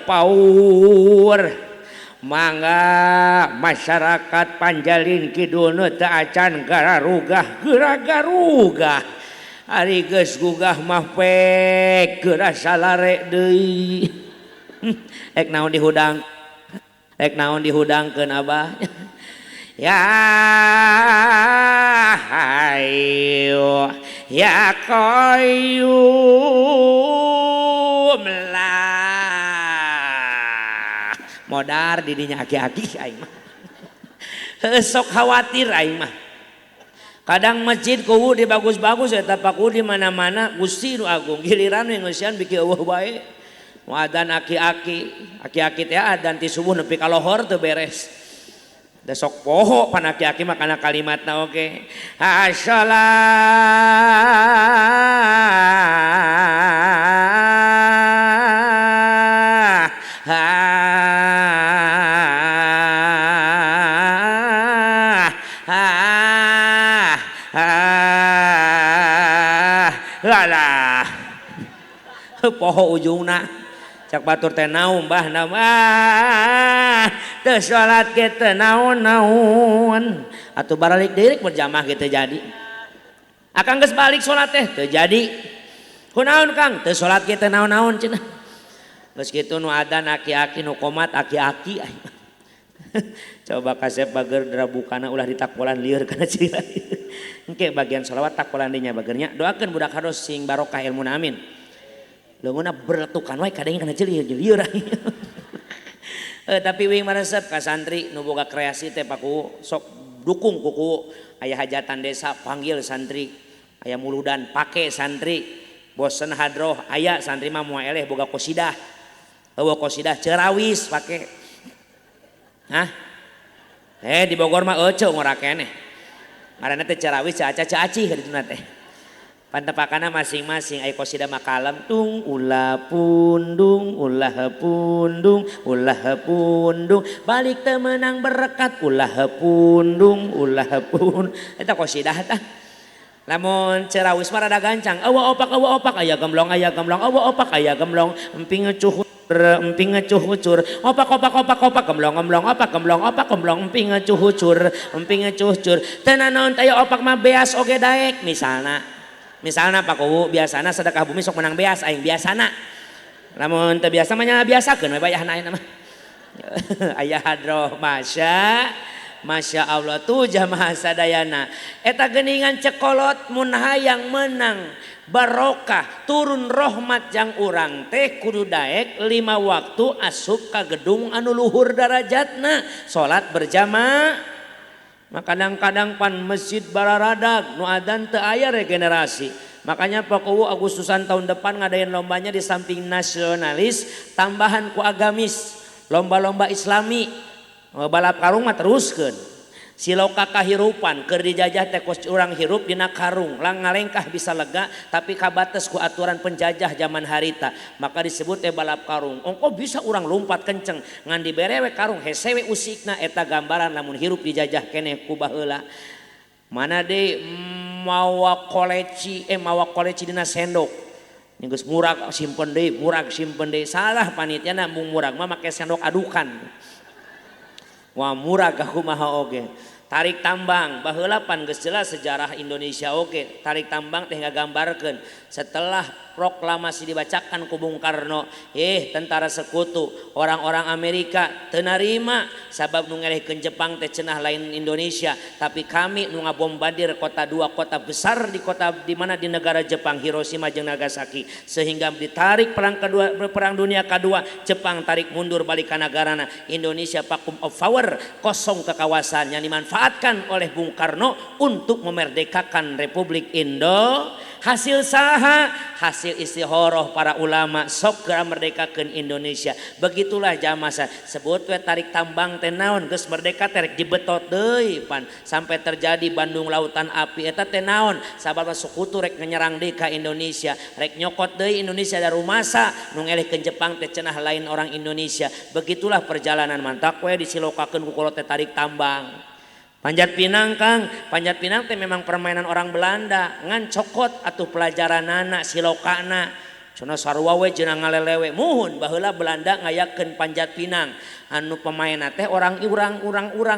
Speaker 1: paur mangga masyarakat Panjalin Kidul teu acan gararugah gerah-garugah ari geus gugah mah pek geura salare deui ek naon dihudangkeun Abah ya hayu ya qayyum lah modar didinya aki-aki aing mah sok khawatir aing mah kadang masjid kuwu di bagus-bagus eta paku di mana-mana Gusti nu agung giliran yang ngeusian bikin eueuh bae nu adzan aki-aki teh adzan ti subuh nepi ka lohor teu beres da sok poho pan aki-aki mah kana kalimatna oge lah poho ujungna cak batur teh naon mbah teu salat ge teu naon atuh baralik deui berjamaah ge teu jadi akang geus balik salat teh teu jadi kunaon Kang teu salat ge teu naon cenah geus kitu nu adzan aki-aki nu qomat aki-aki coba kasep bager drabukana ulah ditakwalan lieur kana ciri engke bagian sholawat takwalan dinya bagernya doakeun budak hados sing barokah ilmuna amin leunguna berletukan wae kadang kana ciri lieur tapi wing maresep ka santri nu boga kreasi teh paku sok dukung kuku aya hajatan desa panggil santri aya muludan pake santri bosen hadroh aya santri mah moal eleh boga qosidah eueuh qosidah cerawis pake di Bogor mah ece ngora keneh ngaranna teh cerawis caca-caci hareuteuna teh pantepakana masing-masing aya qosidah makalam tung ulah pundung balik teu meunang berkat ulah pundung eta qosidah tah lamun cerawis mah rada gancang eueuh opak aya gemblong eueuh opak aya gemblong emping ngecuh ucur opak gemblong emping ngecuh ucur teu naon teh opak mah beas oge daek misalna Pak Kuwu biasana sedekah bumi sok menang beas aing biasana lamun teu biasa mah nya biasakeun we bayahna ayeuna mah aya hadroh Masya Allah tuh jamaah sadayana eta geuningan cekolot mun hayang menang barokah turun rahmat jang urang teh kudu daek 5 waktu asup ka gedung anu luhur darajatna salat berjamaah kadang-kadang pan masjid bararadag nu adzan teu aya regenerasi makanya Pak Kuwu Agustusan tahun depan ngadain lombanya di samping nasionalis tambahan ku agamis lomba-lomba islami balap karung mah teruskeun siloka kahirupan keur dijajah teh kos urang hirup dina karung lang ngalengkah bisa lega tapi kabates ku aturan penjajah zaman harita maka disebut teh balap karung ongko bisa urang lompat kenceng ngan dibere we karung hese we usikna eta gambaran lamun hirup dijajah keneh ku baheula mana deui mawa koleci dina sendok geus murag simpen deui salah panitiana mung murag mah make sendok adukan wah murah kumaha oge tarik tambang baheula pan geus jelas sejarah Indonesia oge tarik tambang teh ngagambarkeun setelah proklamasi dibacakan ku Bung Karno tentara sekutu orang-orang Amerika teu narima sabab nu ngelehkeun Jepang teh cenah lain Indonesia tapi kami nu ngabombardir dua kota besar di mana di negara Jepang Hiroshima jeung Nagasaki sehingga ditarik perang dunia kedua Jepang tarik mundur balik ka nagarana Indonesia vacuum of power kosong kekawasan yang dimanfaatkan oleh Bung Karno untuk memerdekakan Republik Indo hasil saha hasil istihoroh para ulama sok geura merdekakeun Indonesia begitulah jamaah sebut we tarik tambang teh naon geus merdeka teh rek dibetot deui pan sampai terjadi Bandung Lautan Api eta teh naon sabab sekutu rek nyerang deui ka Indonesia rek nyokot deui Indonesia dari rumasa nu ngelehkeun Jepang teh cenah lain orang Indonesia begitulah perjalanan mantak we disilokakeun ku kolot teh tarik tambang Panjat Pinang Kang, Panjat Pinang teh memang permainan orang Belanda ngan cokot atuh pelajaran anak silokana Cenah sarua we cenah ngalelewe muhun baheula Belanda ngayakeun Panjat Pinang anu pemain teh orang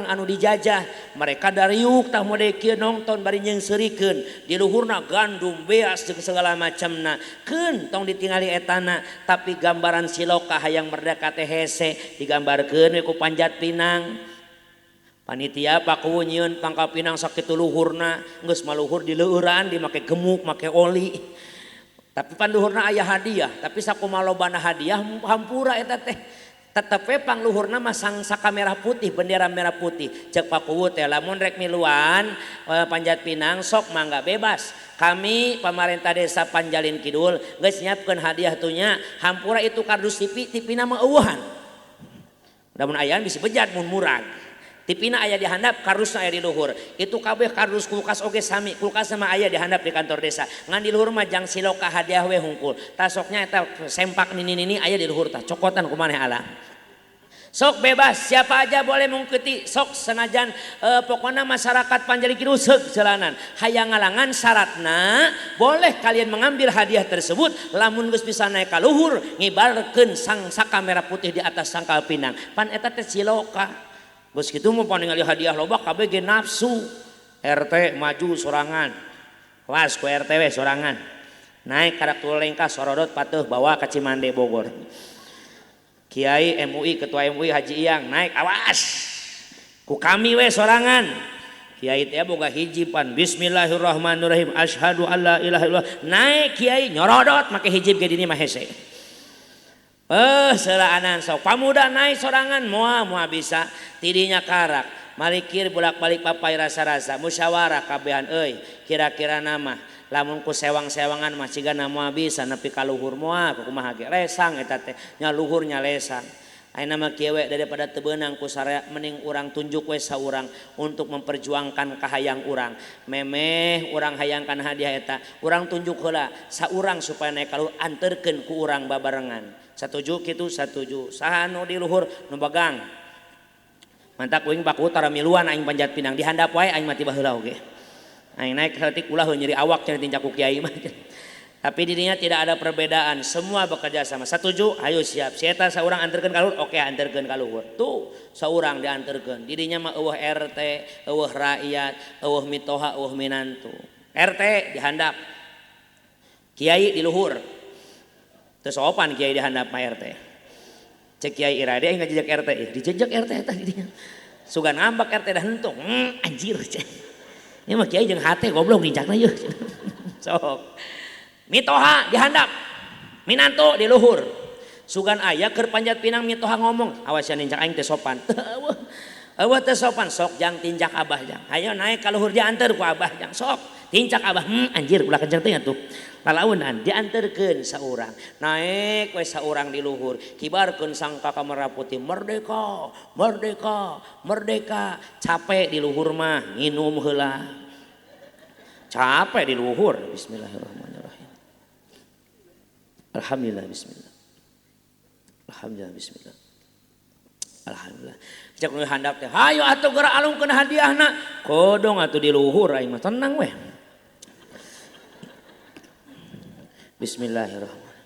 Speaker 1: anu dijajah mereka dariuk tah mode kieu nongton bari nyeungseurikeun di luhurna gandum beas jeung segala macamna keun tong ditingali etana tapi gambaran siloka hayang merdeka teh hese digambarkeun we ku Panjat Pinang panitia pakuwu nyieun Pangkal Pinang sakitu luhurna geus maluhur di leueuran dimake gemuk make oli. Tapi panluhurna aya hadiah, tapi sakumaha lobana hadiah hampura eta teh. Tetep we pangluhurna masang saka merah putih, bendera merah putih. Cek pakuwu teh lamun rek miluan Panjat Pinang sok mangga bebas. Kami pemerintah desa Panjalin Kidul geus nyiapkeun hadiah tunya, hampura itu kardus tipina mah eueuhan. Lamun aya bisa bejat mun murag. Tipina aya di handap, kardusna aya di luhur. Itu kabeh kardus kulkas oge sami. Kulkas sama aya di handap di kantor desa. Ngan di luhur mah jang siloka hadiah we hungkul. Tasoknya eta sempak nini aya di luhur tah. Cokotan kumaneh ala. Sok bebas, siapa aja boleh mengikuti. Sok senajan pokoknya masyarakat Panjalin Kidul seuk jalanan. Hayang ngalangan syaratna boleh kalian mengambil hadiah tersebut. Lamun geus bisa naik ka luhur ngibarkeun sang saka merah putih di atas Sangkal Pinang. Pan eta teh siloka. Bos kitu mau paningali hadiah loba kabeh ge nafsu. RT maju sorangan. Was ku RT we sorangan. Naik karak Tulengka sorodot patuh bawa ka Cimande Bogor. Kiai MUI ketua MUI Haji Iyang naik awas. Ku kami we sorangan. Kiai teh boga hiji pan bismillahirrahmanirrahim asyhadu alla ilaha illallah. Naik kiai nyorodot make hijib ge dini mah hese. Selaanan sok pamuda naik sorangan moa bisa tidinya karak malikir bolak-balik papai rasa-rasa musyawarah kabehan euy kira-kira nama lamun ku sewang-sewangan mah cigana moa bisa nepi ka luhur moa kumaha ge lesang eta teh nya luhur nya lesang ayeuna mah kieu we daripada teu beunang ku sarea mending urang tunjuk we saurang untuk memperjuangkan kahayang urang memeh urang hayangkan hadiah eta urang tunjuk heula saurang supaya naik ka luhur anterkeun ku urang babarengan. Satuju kitu satuju saha nu di luhur nu bagang mantak uing baku tara miluan aing Panjat Pinang di handap wae aing mati baheula oge aing naik heutik ulah nyeri awak cenah tinjak ku kiai mah tapi dirinya tidak ada perbedaan semua bekerja sama satuju ayo siap si eta saurang anterkeun ka luhur oke anterkeun ka luhur tuh saurang dianterkeun dirinya mah eueuh RT eueuh rakyat eueuh mitoha eueuh minantu RT di handap kiai di luhur. Terus sopan kiai di handap mah RT. Cek kiai Irade aing ngajejak RT, dijejak RT eta didinya. Sugan ngambak RT dah henteu. Anjir. Ini mah kiai jeung hate goblok nginjakna yeuh. Sok. Mitoha di handap. Minanto di luhur. Sugan aya keur Panjat Pinang mitoha ngomong, awas ya ninjak aing teh sopan. Eueuh teh sopan sok jang tinjak abah jang. Hayo naik ka luhur dianter ku abah jang sok. Tinjak abah anjir ulah kenceng teh atuh. Lalaunan dianterkeun saurang naik we saurang di luhur kibarkeun sangkaka merah putih merdeka merdeka merdeka capek di luhur mah nginum heula capek di luhur bismillahirrahmanirrahim alhamdulillah bismillah alhamdulillah bismillah alhamdulillah cek nu handap teh hayo atuh geura alungkeun hadiahna kodong atuh di luhur aing mah tenang we. Bismillahirrahmanirrahim.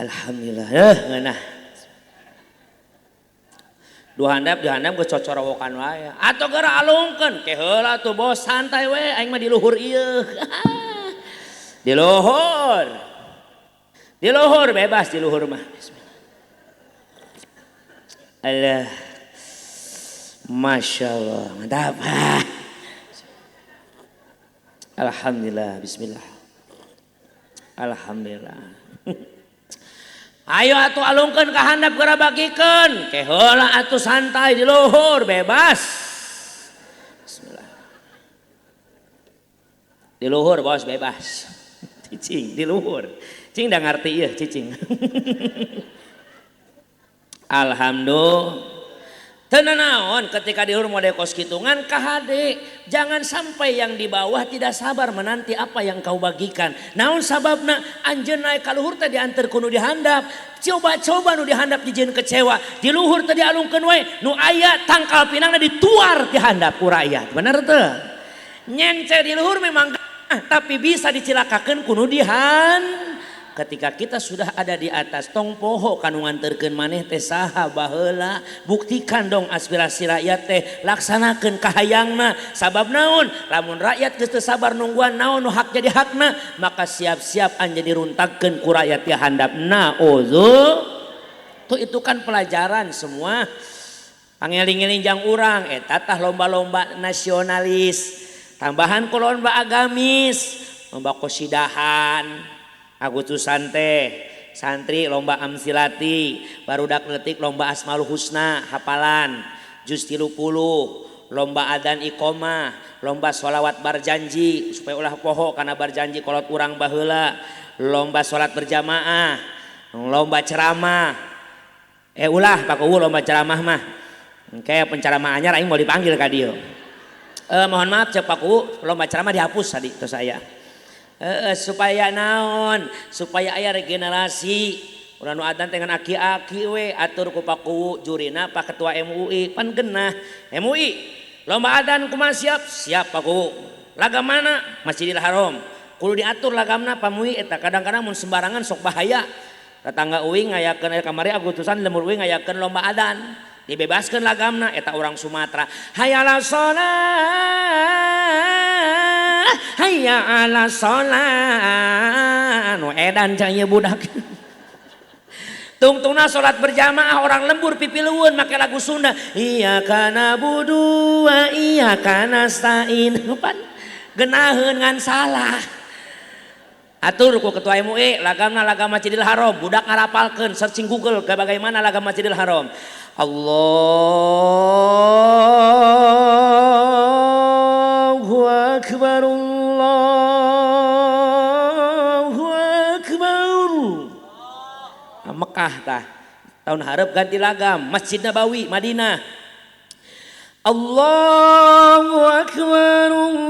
Speaker 1: Alhamdulillah. Ngeunah. Dua handap geus cocorowokan wae. Atuh geura alungkeun ke heula tuh bos santai we aing mah di luhur ieu. Di luhur. Di luhur bebas di luhur mah. Bismillah. Allah. Masyaallah. Mantap. Alhamdulillah, bismillah. Alhamdulillah. Ayo atuh alungkeun ka handap geura bagikeun. Ke heula atuh santai di luhur bebas. Bismillah. Di luhur bos bebas. Cicing di luhur. Cing da ngarti ieu cicing. Alhamdulillah. Tenan naon ketika di luhur mode kos kitungan KHD jangan sampai yang di bawah tidak sabar menanti apa yang kau bagikan. Naon sababna anjeun naik ka luhur teh dianter kudu di handap. Coba-coba nu di handap dijieun kecewa. Di luhur teh dialungkeun we nu aya Tangkal Pinangna dituar di handap ku rakyat. Bener teu? Nyence di luhur memang tapi bisa dicilakakeun ku nudihan. Ketika kita sudah ada di atas tong poho kanu nganterkeun maneh teh saha baheula, buktikan dong aspirasi rakyat teh, laksanakeun kahayangna. Sabab naon? Lamun rakyat geus teu sabar nungguan naon nu hak jadi hakna, maka siap-siap anja diruntagkeun ku rakyat ya handapna. Tuh itu kan pelajaran semua. Pangeling-eling jang urang eta tah lomba-lomba nasionalis. Tambahan ku lomba agamis, lomba qosidahan, Agustusan teh santri lomba amsilati, barudak letik lomba asmaul husna hafalan, juz 30, lomba adzan iqomah, lomba sholawat berjanji supaya ulah poho karena berjanji kolot urang baheula, lomba sholat berjamaah, lomba ceramah. Ulah Pak Uwu lomba ceramah mah. Kayak penceramah anyar aing mau dipanggil ka dieu. Mohon maaf cek Pak Uwu, lomba ceramah dihapus tadi itu saya. Supaya naon? Supaya aya regenerasi. Urang nu adzan dengan aki-aki we atur ku Pak Uwu jurina Pak Ketua MUI pan genah. MUI lomba adzan kumaha siap? Siap Pak Uwu. Lagam mana? Masjidil Haram. Kudu diatur lagamna pamui eta kadang-kadang mun sembarangan sok bahaya. Tetangga uing ngayakeun kamari Agustusan lemur uing ngayakeun lomba adzan. Dibebaskan lagamna eta orang Sumatera. Hayya ala sholat, hayya ala sholat. Nu edan canya budak. Tungtungna sholat berjamaah orang lembur pipileueun make lagu Sunda. Iyyaka na'budu wa iyyaka nasta'in. Pan geunaheun ngan salah. Atur ku Ketua MUI lagamna lagam Masjidil Haram. Budak ngarapalkeun searching Google ke bagaimana lagam Masjidil Haram. Allahu Akbar, Allahu Akbar. Mekah tah tahun hareup ganti lagam Masjid Nabawi Madinah. Allahu Akbar, Allahu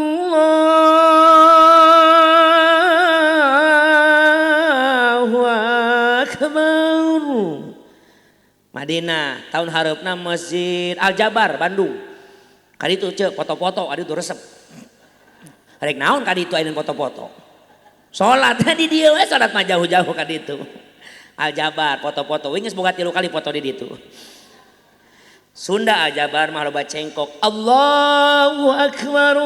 Speaker 1: Akbar. Madinah tahun hareupna Masjid Al Jabar Bandung. Kali itu cek foto-foto adi itu resep. Rek naon kali itu aya foto-foto. Salat di dieu we salat mah jauh-jauh ka ditu. Al Jabar foto-foto we geus boga 3 kali foto di ditu. Sunda Al Jabar mah loba cengkok. Allahu Akbar,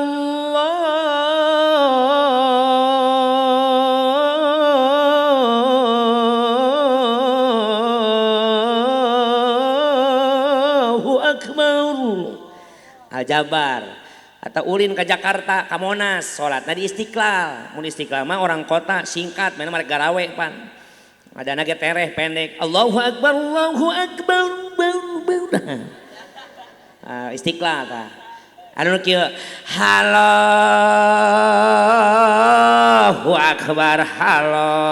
Speaker 1: Al Jabar. Atau ulin ke Jakarta ke Monas sholat di Istiqlal. Mun Istiqlal mah orang kota singkat mana mereka garawe pan. Ada nage tereh pendek. Allahu Akbar, Allahu Akbar. Istiqlal ta. Anu kieu Allahu Akbar, Allahu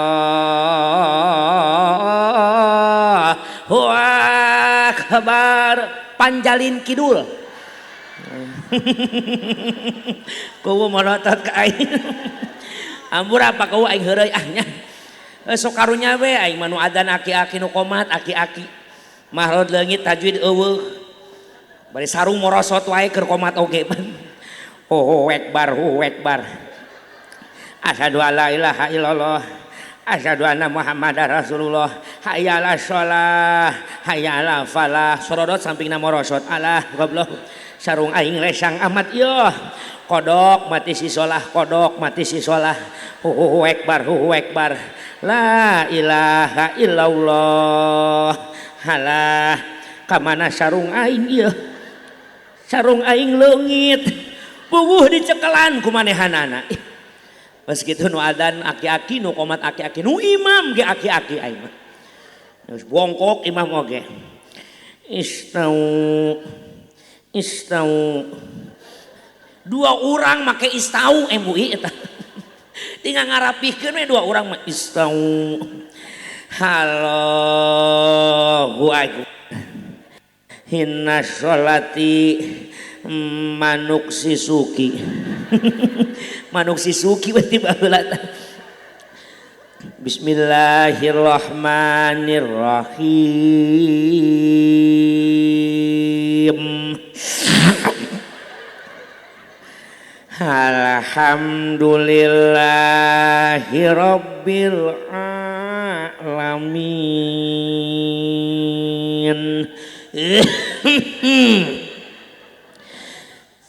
Speaker 1: Akbar. Panjalin Kidul. Kuwu morotot ka aing. Ampura apa kuwu aing heureuy ahnya. Sok karunya we aing manu adzan aki-aki nu qomat aki-aki. Mahrod leungit tajwid eueuh. Bari sarung morosot wae keur qomat oge pan. Allahu Akbar, Allahu Akbar. Asyhadu alla ilaha illallah. Asyhadu anna Muhammadar Rasulullah. Hayya 'alas shalah, hayya 'alal falah. Sorodot sampingna morosot. Alah goblok. Sarung aing lesang amat yo. Kodok mati si sholah, kodok mati si sholah. Allahu Akbar, Allahu Akbar. La ilaha illallah. Halah kamana sarung aing ieu? Sarung aing leungit. Puguh dicekelan ku manehanana. Pas kitu nu adzan aki-aki nu qomat aki-aki nu imam ge aki-aki aing mah. Geus bongkok imam oge. Istau. Dua orang make istau MUI eta. Tinggal ngarapihkeun we dua orang mah istau. Allahu Akbar. Hinna sholati manuk sisuki. Manuk sisuki we tiba heula. Bismillahirrahmanirrahim. Alhamdulillahi rabbil alamin.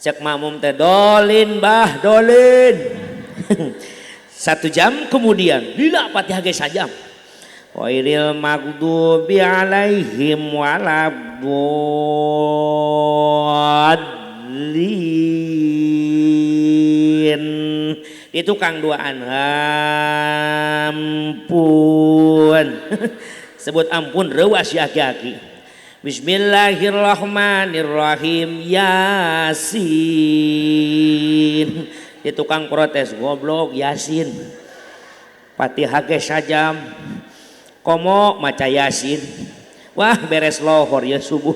Speaker 1: Cek makmum teh dolin bah dolin. 1 jam kemudian lila Fatihah ge sajam. Wairil maghdubi alaihim waladdallin. Itu kang duaan ampun. Sebut ampun rewas aki-aki. Bismillahirrahmanirrahim Yasin. Itu kang protes goblok Yasin. Fatihah ge sajam. Komo maca Yasin. Wah beres lohor ya subuh.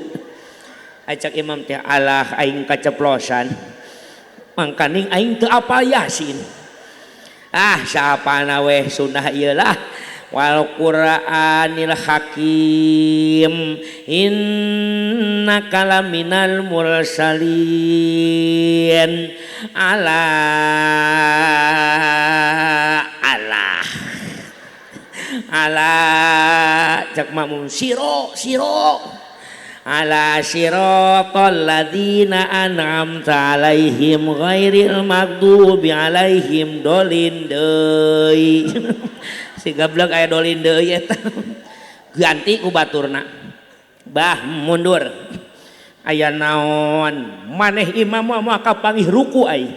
Speaker 1: Ajak imam teh alah aing kaceplosan. Mangkaning aing teu apal Yasin. Ah saapana weh sunah ieu lah. Wal Qur'anil Hakim innaka laminal mursalin ala cak makmum siro ala siratal ladzina an'amta alaihim ghairil maghdubi alaihim dolin deui. Si gablek aya dolin deui eta. Ganti ku baturna. Bah mundur. Aya naon? Maneh imam mah kapanggih ruku ai.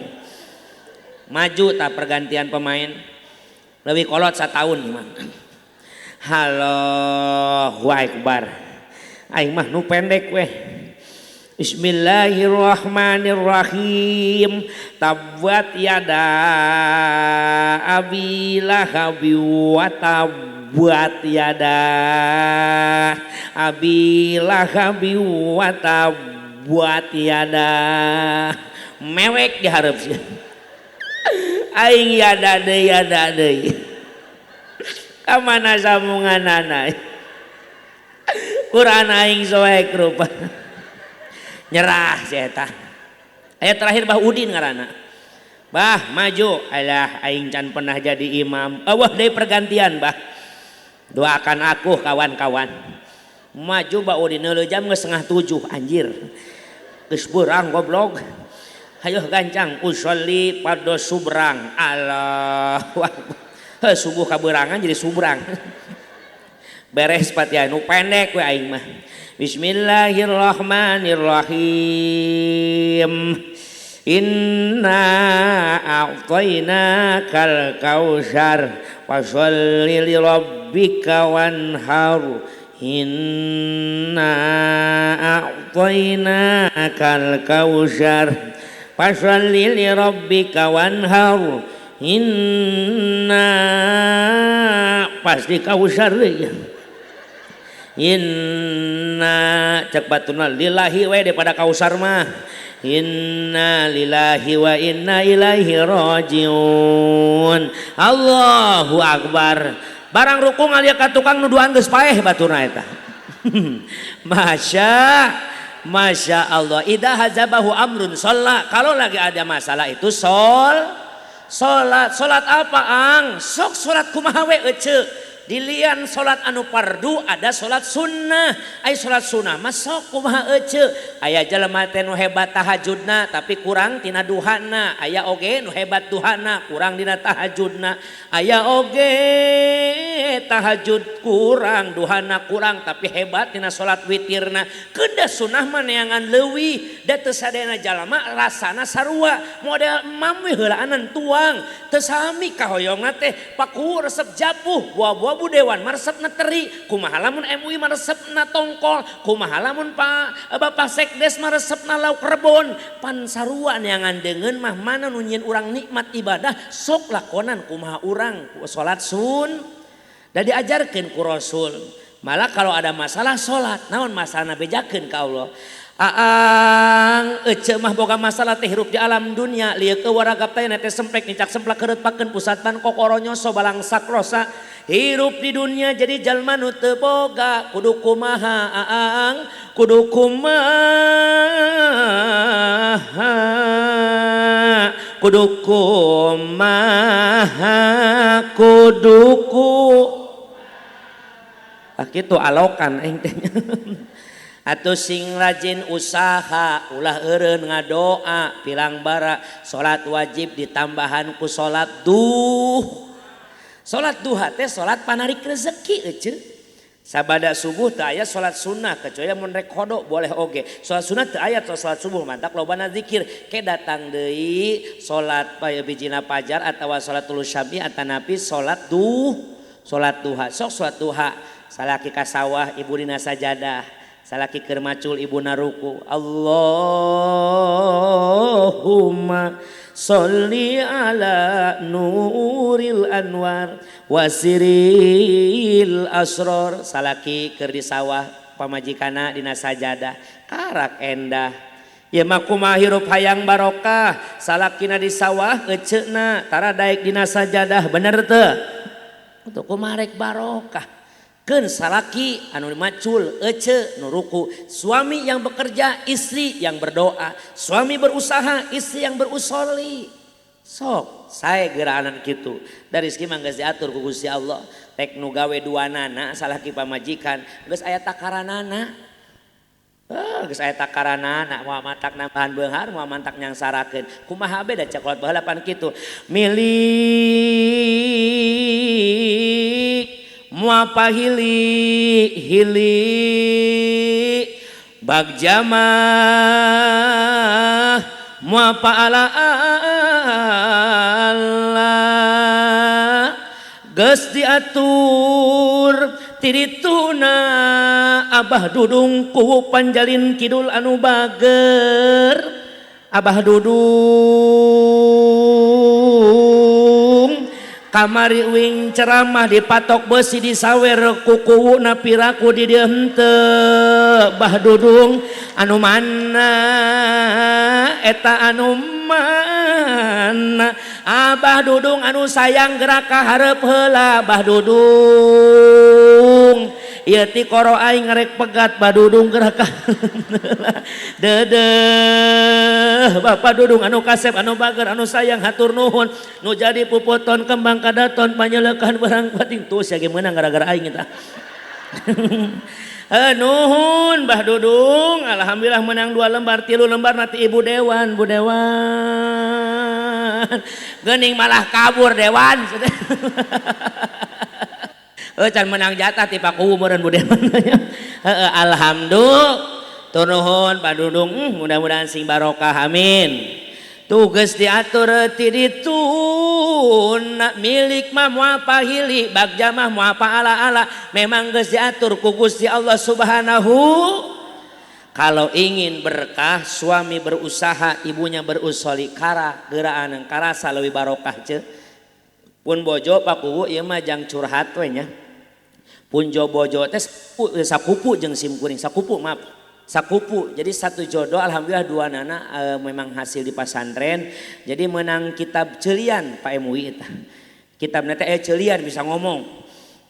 Speaker 1: Maju tak pergantian pemain. Leuwih kolot 1 tahun imam. Allahu Akbar. Aing mah nu pendek weh. Bismillahirrahmanirrahim. Tabbat yada abi lahabi wa tabbat yada abi lahabi wa tabbat yada. Mewek diharap sih. Aing yada deui. Kamana sambunganana? Quran aing soek rupa. Nyerah si eta. Ayat terakhir bah Udin ngaranna. Bah maju, alah aing can pernah jadi imam. Awah deui pergantian bah. Doakan aku kawan-kawan. Maju bah Udin neuleuh jam geus 6:30 anjir. Geus beurang goblok. Hayo gancang usolli pada subrang. Allahu Akbar. Subuh kaberangan jadi subrang. Beres Fatihah nu pendek we aing mah. Bismillahirrahmanirrahim. Inna a'tainakal kautsar fasholli li rabbika wanhar. Inna a'tainakal kautsar fasholli li rabbika wanhar. Inna pasti kausar ya. Inna cek batuna lillahi we daripada kausar mah. Inna lillahi wa inna ilaihi rajiun. Allahu Akbar. Barang ruku ngaliak ka tukang nuduhan geus paeh baturna eta. Masya Allah. Idza hazabahu amrun shalla. Kalau lagi ada masalah itu Salat apa ang? Sok salat kumaha we ece. Dilian salat anu fardu ada salat sunnah. Ai salat sunnah mah sok kumaha ece. Aya jelema teh nu hebat tahajudna tapi kurang tina duhana. Aya oge nu hebat duhana kurang dina tahajudna. Aya oge tahajud kurang duhana kurang tapi hebat tina salat witirna. Kedah sunnah mah neangan leuwih da teu sadayana jalma rasana sarua. Model imam we heulaanan tuang teu sami kahoyongna teh paku resep japuh buah-buah budewan maresepna teri, kumaha lamun MUI maresepna tongkol, kumaha lamun Bapak Sekdes maresepna lauk rebon. Pan sarua neangan deungeun mah mana nu nyieun urang nikmat ibadah sok lakonan kumaha urang salat sun. Da diajarkeun ku Rasul. Malah kalau ada masalah salat, naon masalahna bejakeun ka Allah. Aang ece mah boga masalah teh hirup di alam dunia lieu ke waragap teh teh semprek nicak semplak kereutpakeun pusatan kokoronya sobalang sakrosa hirup di dunia jadi jalma nu teu boga kudu kumaha aang kudu kumaha kuduku maha kuduku kitu alokan engtenya atuh sing rajin usaha ulah eureun ngadoa pilang bara salat wajib ditambahan ku salat duha. Salat duha teh salat panarik rezeki euceul. Sabada subuh teu aya salat sunnah kecuali mun rek kodok boleh oge. Salat sunnah teu aya salat subuh mantak lobana zikir ke datang deui salat bijina fajar atawa salatul syabi atanapi salat duha. Sok salat duha salaki ka sawah ibu dina sajadah. Salaki keur macul ibuna ruku Allahumma sholli ala nuril anwar wasiril asror. Salaki keur di sawah pamajikana dina sajadah karak endah ya mah kumaha hirup hayang barokah salakina di sawah eceuna tara daek dina sajadah bener teu untuk kumaha rek barokah. Keun salaki anu macul ece nu ruku, suami yang bekerja, istri yang berdoa, suami berusaha, istri yang berusoli. Sok saya geraanan kitu. Dari rezeki mah geus diatur ku Gusti Allah. Tek nu gawe duanana salaki pamajikan, geus aya takaranana. Geus aya takaranana, moal mantak nambahan beunghar, moal mantak nyangsarakeun. Kumaha beda cek kolot baheula pan kitu. Milik muapa hili bagjamah muapa ala geus diatur tirituna Abah Dudung ku Panjalin Kidul anu bager. Abah Dudung kamari wing ceramah dipatok besi disawer kukuwuna piraku di dieu henteu. Bah Dudung anu mana eta anu mana Abah Dudung anu sayang gerak ka hareup heula. Bah Dudung ieu ti koro aing ngarek pegat Bah Dudung gerak ka dedeh Bapak Dudung anu kasep anu bager anu sayang hatur nuhun nu jadi puputon kembang kadaton panyelekan barang pating tuh sia ge meunang gara-gara aing eta. Nuhun Bah Dudung alhamdulillah menang 2 lembar 3 lembar nanti ibu dewan bu dewan geuning malah kabur dewan. Can menang jatah ti pakuwu meureun bu dewan. Alhamdulillah nuhun Pak Dudung mudah-mudahan sing barokah amin. Tugas diatur ti dituna milik mah moal pahili bagjamah moal ala-ala memang geus diatur ku Gusti Allah Subhanahu. Kalau ingin berkah suami berusaha ibunya berusoli kara geuraan karasa leuwih barokah ceuk. Pun bojo pakuwu ieu mah jang curhat we nya. Pun jo bojo teh sakupu jeung simkuring sakupu maaf. Sakupu jadi satu jodoh alhamdulillah 2 nana memang hasil di pesantren jadi menang kitab celian Pak MUI eta kitab nanti celian bisa ngomong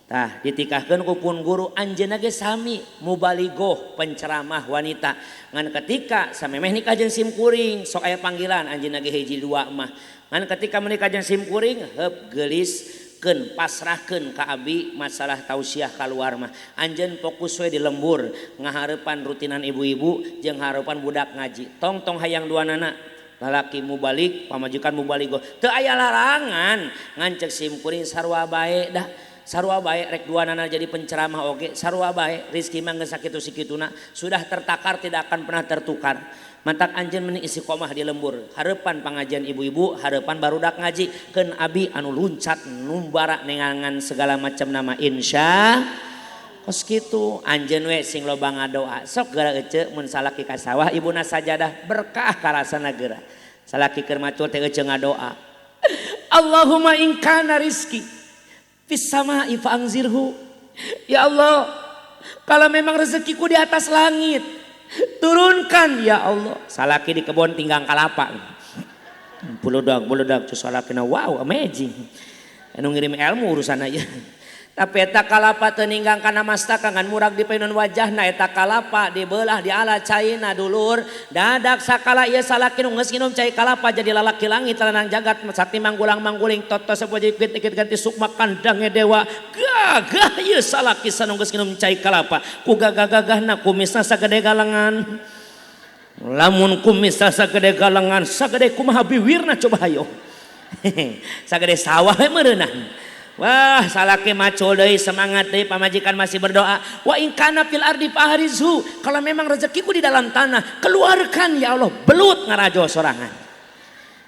Speaker 1: tah ditikahkeun ku pun guru anjeunna ge sami mubalighah penceramah wanita ngan ketika samemeh nikah jeung simkuring sok aya panggilan anjeunna ge hiji 2 mah ngan ketika menikah jeung simkuring heup geulis pasrahkeun ka abi masalah tausiah kaluar mah anjeun fokus we di lembur ngahareupan rutinan ibu-ibu jeung hareupan budak ngaji tong hayang 2 nana lalaki mubalik pamajikan mubalighah teu aya larangan ngan ceuk simkuring sarua bae dah sarua bae rek 2 nana jadi penceramah oge sarua bae rezeki mah geus sakitu-sakituna sudah tertakar tidak akan pernah tertukar. Mantak anjeun meni istiqomah di lembur hareupan pangajian ibu-ibu hareupan barudak ngaji keun abi anu luncat numbara nengangan segala macam nama insya kos kitu anjeun we sing loba ngadoa sok geura ece mun salaki ka sawah ibuna sajadah berkah karasana geura salaki keur macul teh ece ngadoa Allahumma in kana rizki fis samai fa anzirhu ya Allah kalau memang rezekiku di atas langit turunkan ya Allah. Salaki di kebun tinggang kalapa. Buludag cus salakina wow amazing. Anu ngirim ilmu urusan aja. Tapi eta kalapa teu ninggang kana mastaka ngan murag di peuneun wajahna eta kalapa dibelah diala caina dulur dadak sakala ieu salaki nu geus nginum cai kalapa jadi lalaki langit lanang jagat sakti manggulang-mangguling toto sapoe ikit ganti sukma kandange dewa gagah ieu salaki sanu geus nginum cai kalapa ku gagah-gagahna kumisna sagede galengan lamun kumisna sagede galengan sagede kumaha biwirna coba hayo sagede sawah meureunah. Wah salaki macul deui semangat deui pamajikan masih berdoa wa in kana fil ardi fahrizu kalau memang rezekiku di dalam tanah keluarkan ya Allah belut ngarajo sorangan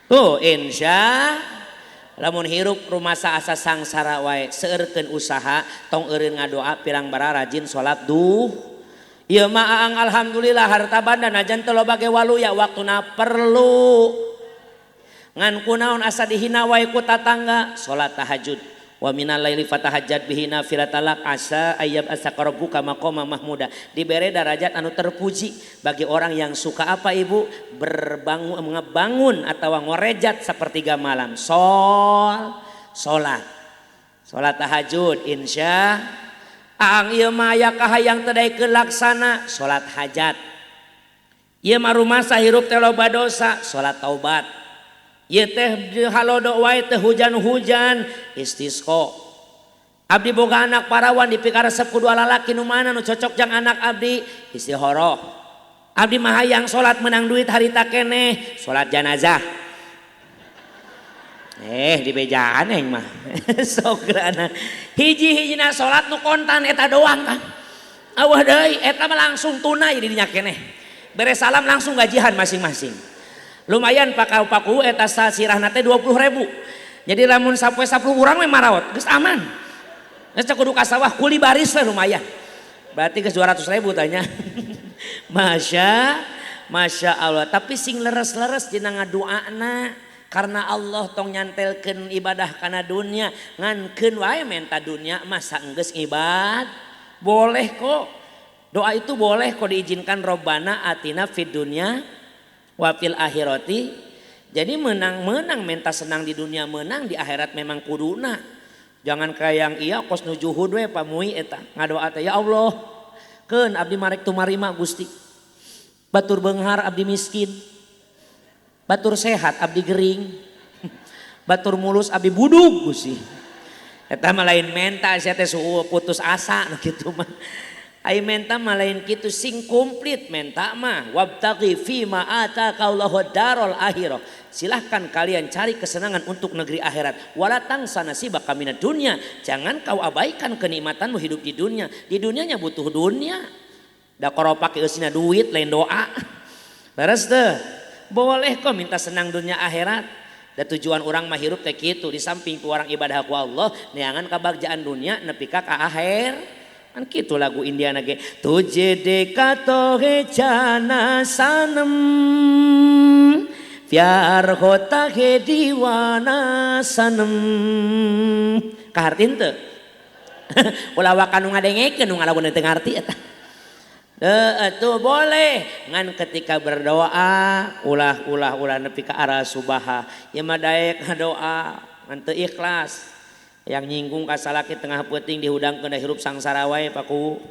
Speaker 1: tuh insya lamun hirup rumah asa sangsara wae seueurkeun usaha tong eureun ngadoa pirang bara rajin salat duh ieu mah aang alhamdulillah harta banda najan teu loba ge waluya waktuna perlu ngan kunaon asa dihina wae ku tatangga salat tahajud wa minal laili fatahajjat bihi nafilatalak asa ayyab asaqarabuka maqama mahmuda dibere derajat anu terpuji bagi orang yang suka apa ibu berbangun ngebangun atau ngorejat sepertiga malam salat tahajud insya ang ieu mah aya kahayang teu daekeun laksana salat hajat ieu mah rumasa hirup teh loba dosa salat taubat ieu teh halodo wae teh hujan-hujan istisqa abdi boga anak parawan dipikaresep ku dua lalaki nu mana nu cocok jang anak abdi istihoroh abdi mah hayang salat menang duit harita keneh salat janazah di bejaan aing mah sograna hiji-hijina salat nu kontan eta doang kan awah deui eta mah langsung tunai di dinya keneh beres salam langsung gajihan masing-masing lumayan paku eta sirahna teh 20.000 jadi lamun sapoe 10 urang we marawat geus aman geus kudu ka sawah kuli baris we lumayan berarti geus 200.000 tanya Masya Allah tapi sing leres-leres dina ngadoana karena Allah tong nyantelkeun ibadah kana dunya ngankeun wae menta dunya masa geus ibad boleh kok doa itu boleh kok diizinkan Robbana atina fid dunya wafil akhirati jadi menang menta senang di dunia menang di akhirat memang kuduna jangan kayak yang iya kos nujuhud we pamui eta ngadoa teh ya Allah keun abdi marek tumarima Gusti batur beunghar abdi miskin batur sehat abdi gering batur mulus abdi budug Gusti eta mah lain menta sia teh putus asa kitu mah ai menta mah lain kitu sing komplit menta mah wabtaghi fima ataka Allahu darul akhirah silahkan kalian cari kesenangan untuk negeri akhirat wala tangsa nasibaka minad dunya jangan kau abaikan kenikmatanmu hidup di dunianya butuh dunia da koropak eusina duit lain doa beres teu boleh kok minta senang dunia akhirat da tujuan orang mah hirup teh kitu di samping ku orang ibadah ku Allah neangan kabagjaan dunia nepi ka akhir kan gitu lagu Indiana ge tujhe dekato he jana sanam pyar hota he diwana sanam kahartin teu ulah wakanu ngadengekeun nu ngalamun teu ngarti eta atuh boleh ngan ketika berdoa ulah nepi ka arah subaha ieu mah daek ngadoa ngan teu ikhlas yang nyinggung ka salaki tengah peuting dihudangkeun da hirup sangsara wae paku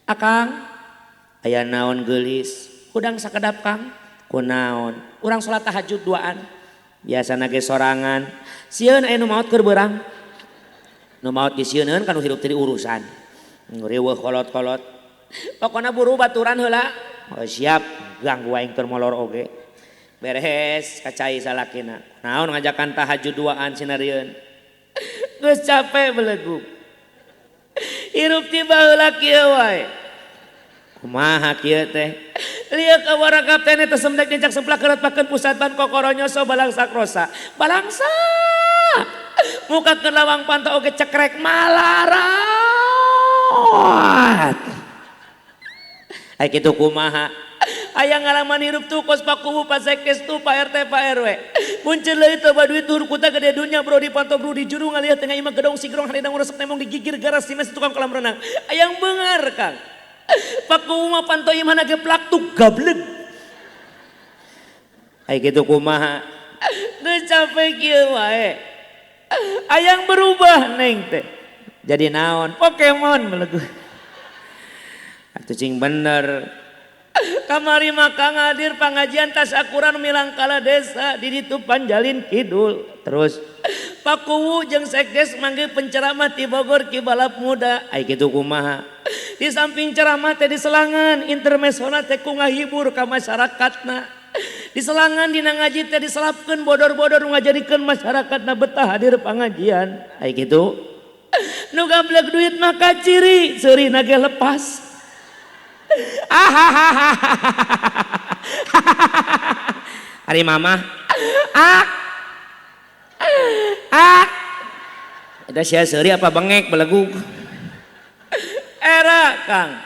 Speaker 1: akang aya naon geulis hudang sakedap kang kunaon urang salat tahajud duaan biasana ge sorangan sieun aya nu maot keur beurang nu maot ge sieun kan hirup teh urusan riweuh kolot-kolot pokona buru baturan heula oh, siap ganggu aing keur molor oge beres kacai salakina naon ngajakan tahajud duaan sinarieun geus capek belegu hirup ti baheula kieu wae kumaha kieu teh lieu ka warakap teh teh semdek dijak semplak keretpakeun pusat ban kokoro nyoso balangsa krosa balangsa muka ke lawang pantau oge cekrek malarat ai kitu kumaha aya ngalaman hirup tuh kos pakubu pasekes tuh Pak RT Pak RW muncul leuy teu baduit tur kuta gede dunya bro dipantau bro di juru ngalihat tengah imah gedong sigrong hadidang resep nemong digigir garas simes tukang kolam renang ayang beungar Kang pakubu mah pantau imah ge plak tuh gableg ai kitu kumaha geus capek kieu wae ayang berubah neng teh Jadi naon? Pokemon melegu. Atuh cing bener. Kamari maka ngadir pengajian tasyakuran milang kala desa di ditu Panjalin Kidul. Terus Pak Kuwu jeung Sekdes manggil penceramah ti Bogor Ki Balap Muda. Ai kitu kumaha? Di samping ceramah teh di selangan intermezona teh ku ngahibur ka masyarakatna. Di selangan dina ngaji teh diselapkeun bodor-bodor ngajadikeun masyarakatna betah hadir pengajian. Ai kitu. Nu gablek duit maka ciri seurina ge lepas. Hari mama ada sia seuri apa bengek belegug era Kang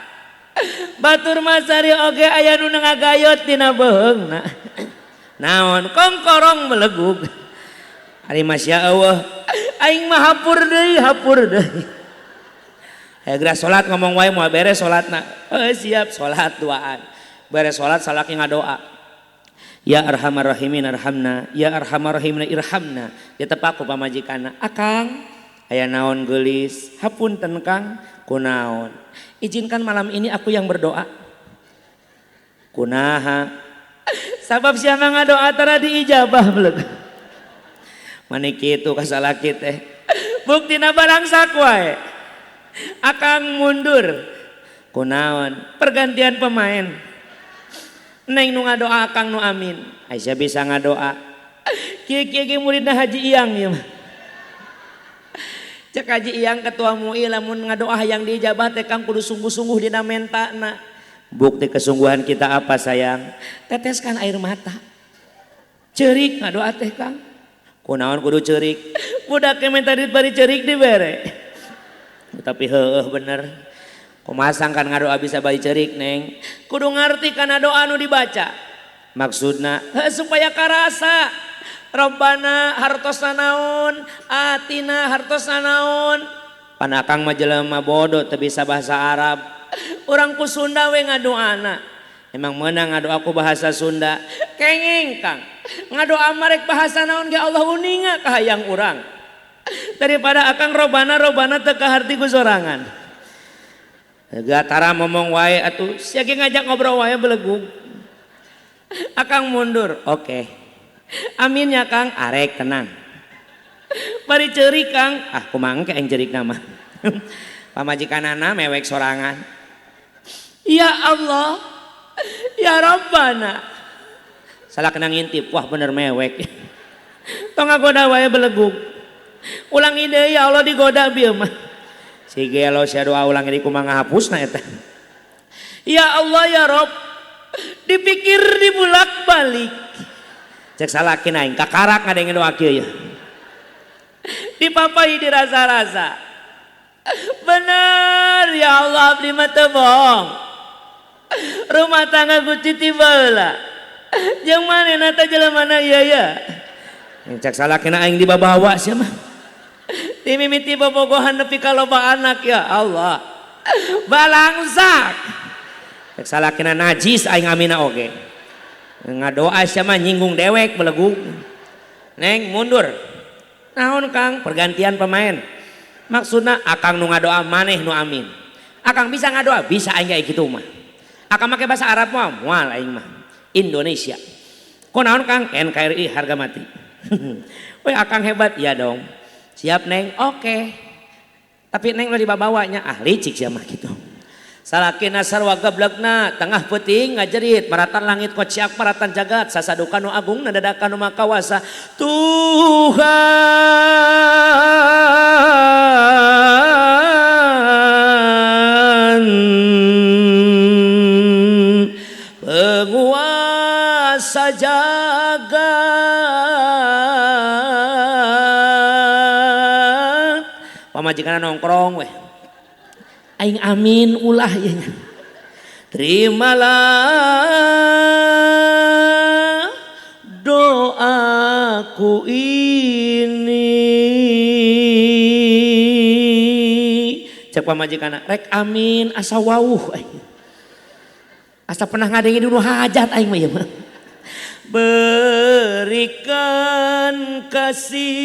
Speaker 1: batur masari oge aya nu ngagayot dina beheungna naon kongkorong belegug ari masya Allah aing mah hapur deui geura salat ngomong wae moal beres salatna. Siap salat duaan. Beres salat salaki ngadoa. Ya Arhamar Rahimin arhamna, ya Arhamar Rahimin irhamna. Ditepak ku pamajikanna. Akang, aya naon geulis? Hapunten Kang, kunaon? Izinkan malam ini aku yang berdoa. Kunaha? Sabab siapa ngadoa tara diijabah beuleuh. Mani kitu ka salaki teh. Buktina barang sak wae. Akang mundur kunaon pergantian pemain neng nu ngadoa akang nu amin Aisyah bisa ngadoa kieu muridna Haji Iyang ya mah cek Haji Iyang ketua MUI lamun ngadoa yang diijabah teh Kang kudu sungguh-sungguh dina mentana bukti kesungguhan kita apa sayang teteskan air mata ceurik ngadoa teh Kang kunaon kudu ceurik budak ke minta duit bari ceurik dibere tapi bener kumasang kan ngadoa bisa bari ceurik neng kudu ngarti kana doa nu dibaca maksudna supaya karasa Robbana hartosna naon atina hartosna naon pan akang mah jelema bodoh teu bisa bahasa Arab urang ku Sunda we ngadoana emang meunang ngadoa ku bahasa Sunda kenging Kang ngadoa marek bahasa naon ge Allah uninga ka hayang urang daripada akang robana teka harti ku sorangan gatara ngomong wae atuh sia ge ngajak ngobrol wae belegug akang mundur oke. Amin ya Kang arek tenang bari ceurik Kang kumaha engke aing ceurik nama pamajikanana mewek sorangan ya Allah ya Rabbana salah kena ngintip wah bener mewek tong ngagoda wae belegug ulang ide ya Allah digoda bieu mah si gelo sia doa ulang di kumaha ngahapusna eta ya Allah ya Rob dipikir dibulak-balik cek salakin aing kakarak ngadenge doa kieu ya dipapai dirasa-rasa bener ya Allah abdi mah teu bohong rumah tangga ku titi baheula jeung manehna teh jelemana ieu ya cek salakin aing dibabawa sia mah timimiti bobogohan nepi ka loba anak ya Allah balangsak cek salakina najis aing amina oge ngadoa sia mah nyinggung dewek belegug neng mundur naon Kang pergantian pemain maksudna akang nu ngadoa maneh nu amin akang bisa ngadoa bisa aing kayak gitu mah akang make bahasa Arab mah moal aing mah Indonesia kunaon Kang NKRI harga mati we akang hebat ya dong siap neng oke. Tapi neng lo dibawanya ahli cik sia mah gitu salakina sarwa gablekna tengah peuting ngajerit maratan langit kociak maratan jagat sasaduka nu agung nadadakan nu makawasa Tuhan penguasa jagat pamajikanna nongkrong weh aing amin ulah ya terimalah doaku ini cek pamajikanna rek amin asa wauh asa pernah ngadengi dulu hajat aing mah ya mah berikan kasih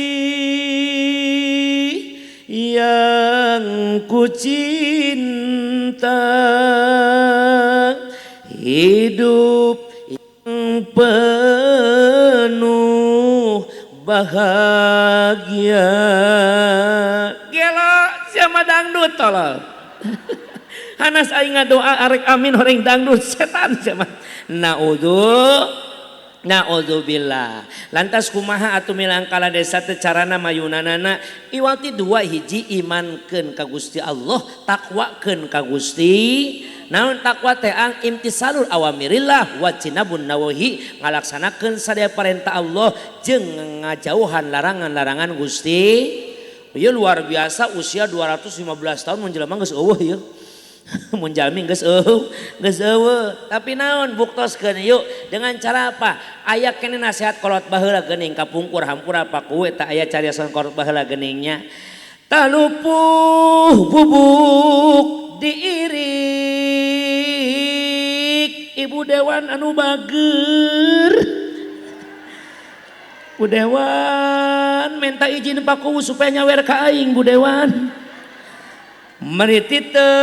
Speaker 1: yang ku cinta, hidup yang penuh bahagia. Gelo siapa dangdut tolong. Hanas aing ngadoa arek amin horeng dangdut setan siapa. Naudzubillah. Lantas kumaha atuh milang kala desa teu carana mayunanana iwati dua hiji imankeun ka Gusti Allah, takwakeun ka Gusti. Naon takwa teh ang imtisalul awamirillah wa jinabun nawahi, ngalaksanakeun sadaya perintah Allah jeung ngajauhan larangan-larangan Gusti. Ieu luar biasa usia 215 tahun mun jelema geus eueuh ieu. Mun jalmi geus eueuh. Tapi naon buktoskeun yuk dengan cara apa? Aya keneh nasihat kolot baheula geuning kapungkur hampura pakuwe tah aya cariyosan kolot baheula geuningnya. Talupuh bubuk diirik ibu dewan anu bageur. Bu dewan minta izin pakuwu supaya nyawer ka aing Bu dewan. Mari titelem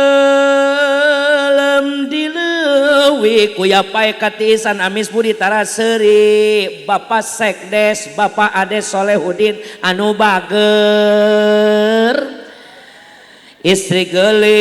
Speaker 1: dileuwi ku yapai katisan amis budi taraseri Bapak Sekdes Bapak Ades Solehudin anu bageur. Istri gelis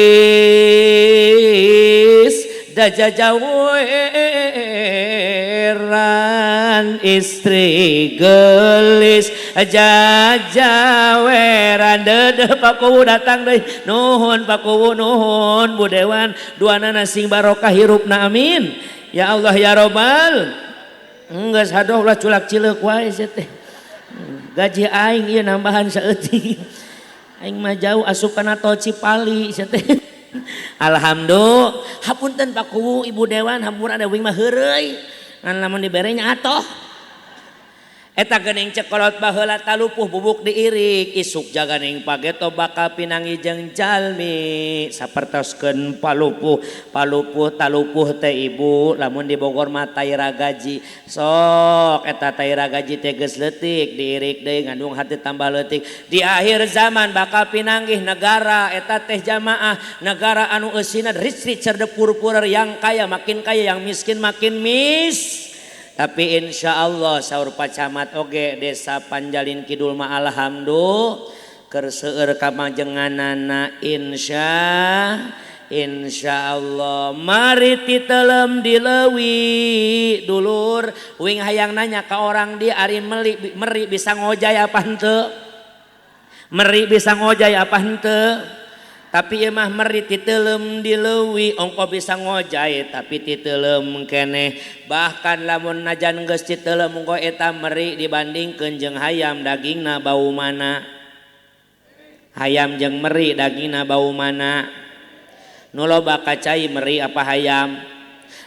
Speaker 1: dajajaweran, istri gelis jajaweran. Dedeh pakuwu datang deui. Nuhun pakuwu nuhun Bu Dewan, duanana sing barokah hirupna amin. Ya Allah ya Robbal. Geus hadoh ulah culak cileuk wae sia teh. Gaji aing ieu nambahan saeutik. Aing mah jauh asup kana tol Cipali sia teh. Alhamdulillah. Hapunten pakuwu Ibu Dewan, hampura ada wing mah heureuy. Ngan lamun dibere nya atoh. Eta geuning cekolot baheula talupuh bubuk diirik, isuk jaganing pageto bakal pinangi jeung jalmi sapertoskeun palupuh talupuh teh Ibu lamun di Bogor mah taira gaji. Sok eta taira gaji teh geus leutik diirik deui ngandung hati tambah leutik. Di akhir zaman bakal pinanggih negara eta teh jamaah, negara anu eusina rich cerdepur-purer, yang kaya makin kaya, yang miskin makin Tapi insya Allah saur pacamat oge desa Panjalin Kidul mah alhamdulillah keur seueur kamajenganana insya Allah. Mari titelem dileuwi dulur uing hayang nanya ka orang dia ari meri bisa ngojay apa henteu? Meri bisa ngojay apa henteu? Tapi ieu mah meri titelem dileuwi ongko bisa ngojay tapi titelem keneh. Bahkan lamun najan geus titelem ongko eta meri dibandingkeun jeung hayam dagingna bau mana? Hayam jeung meri dagingna bau mana? Nu loba kacai meri apa hayam?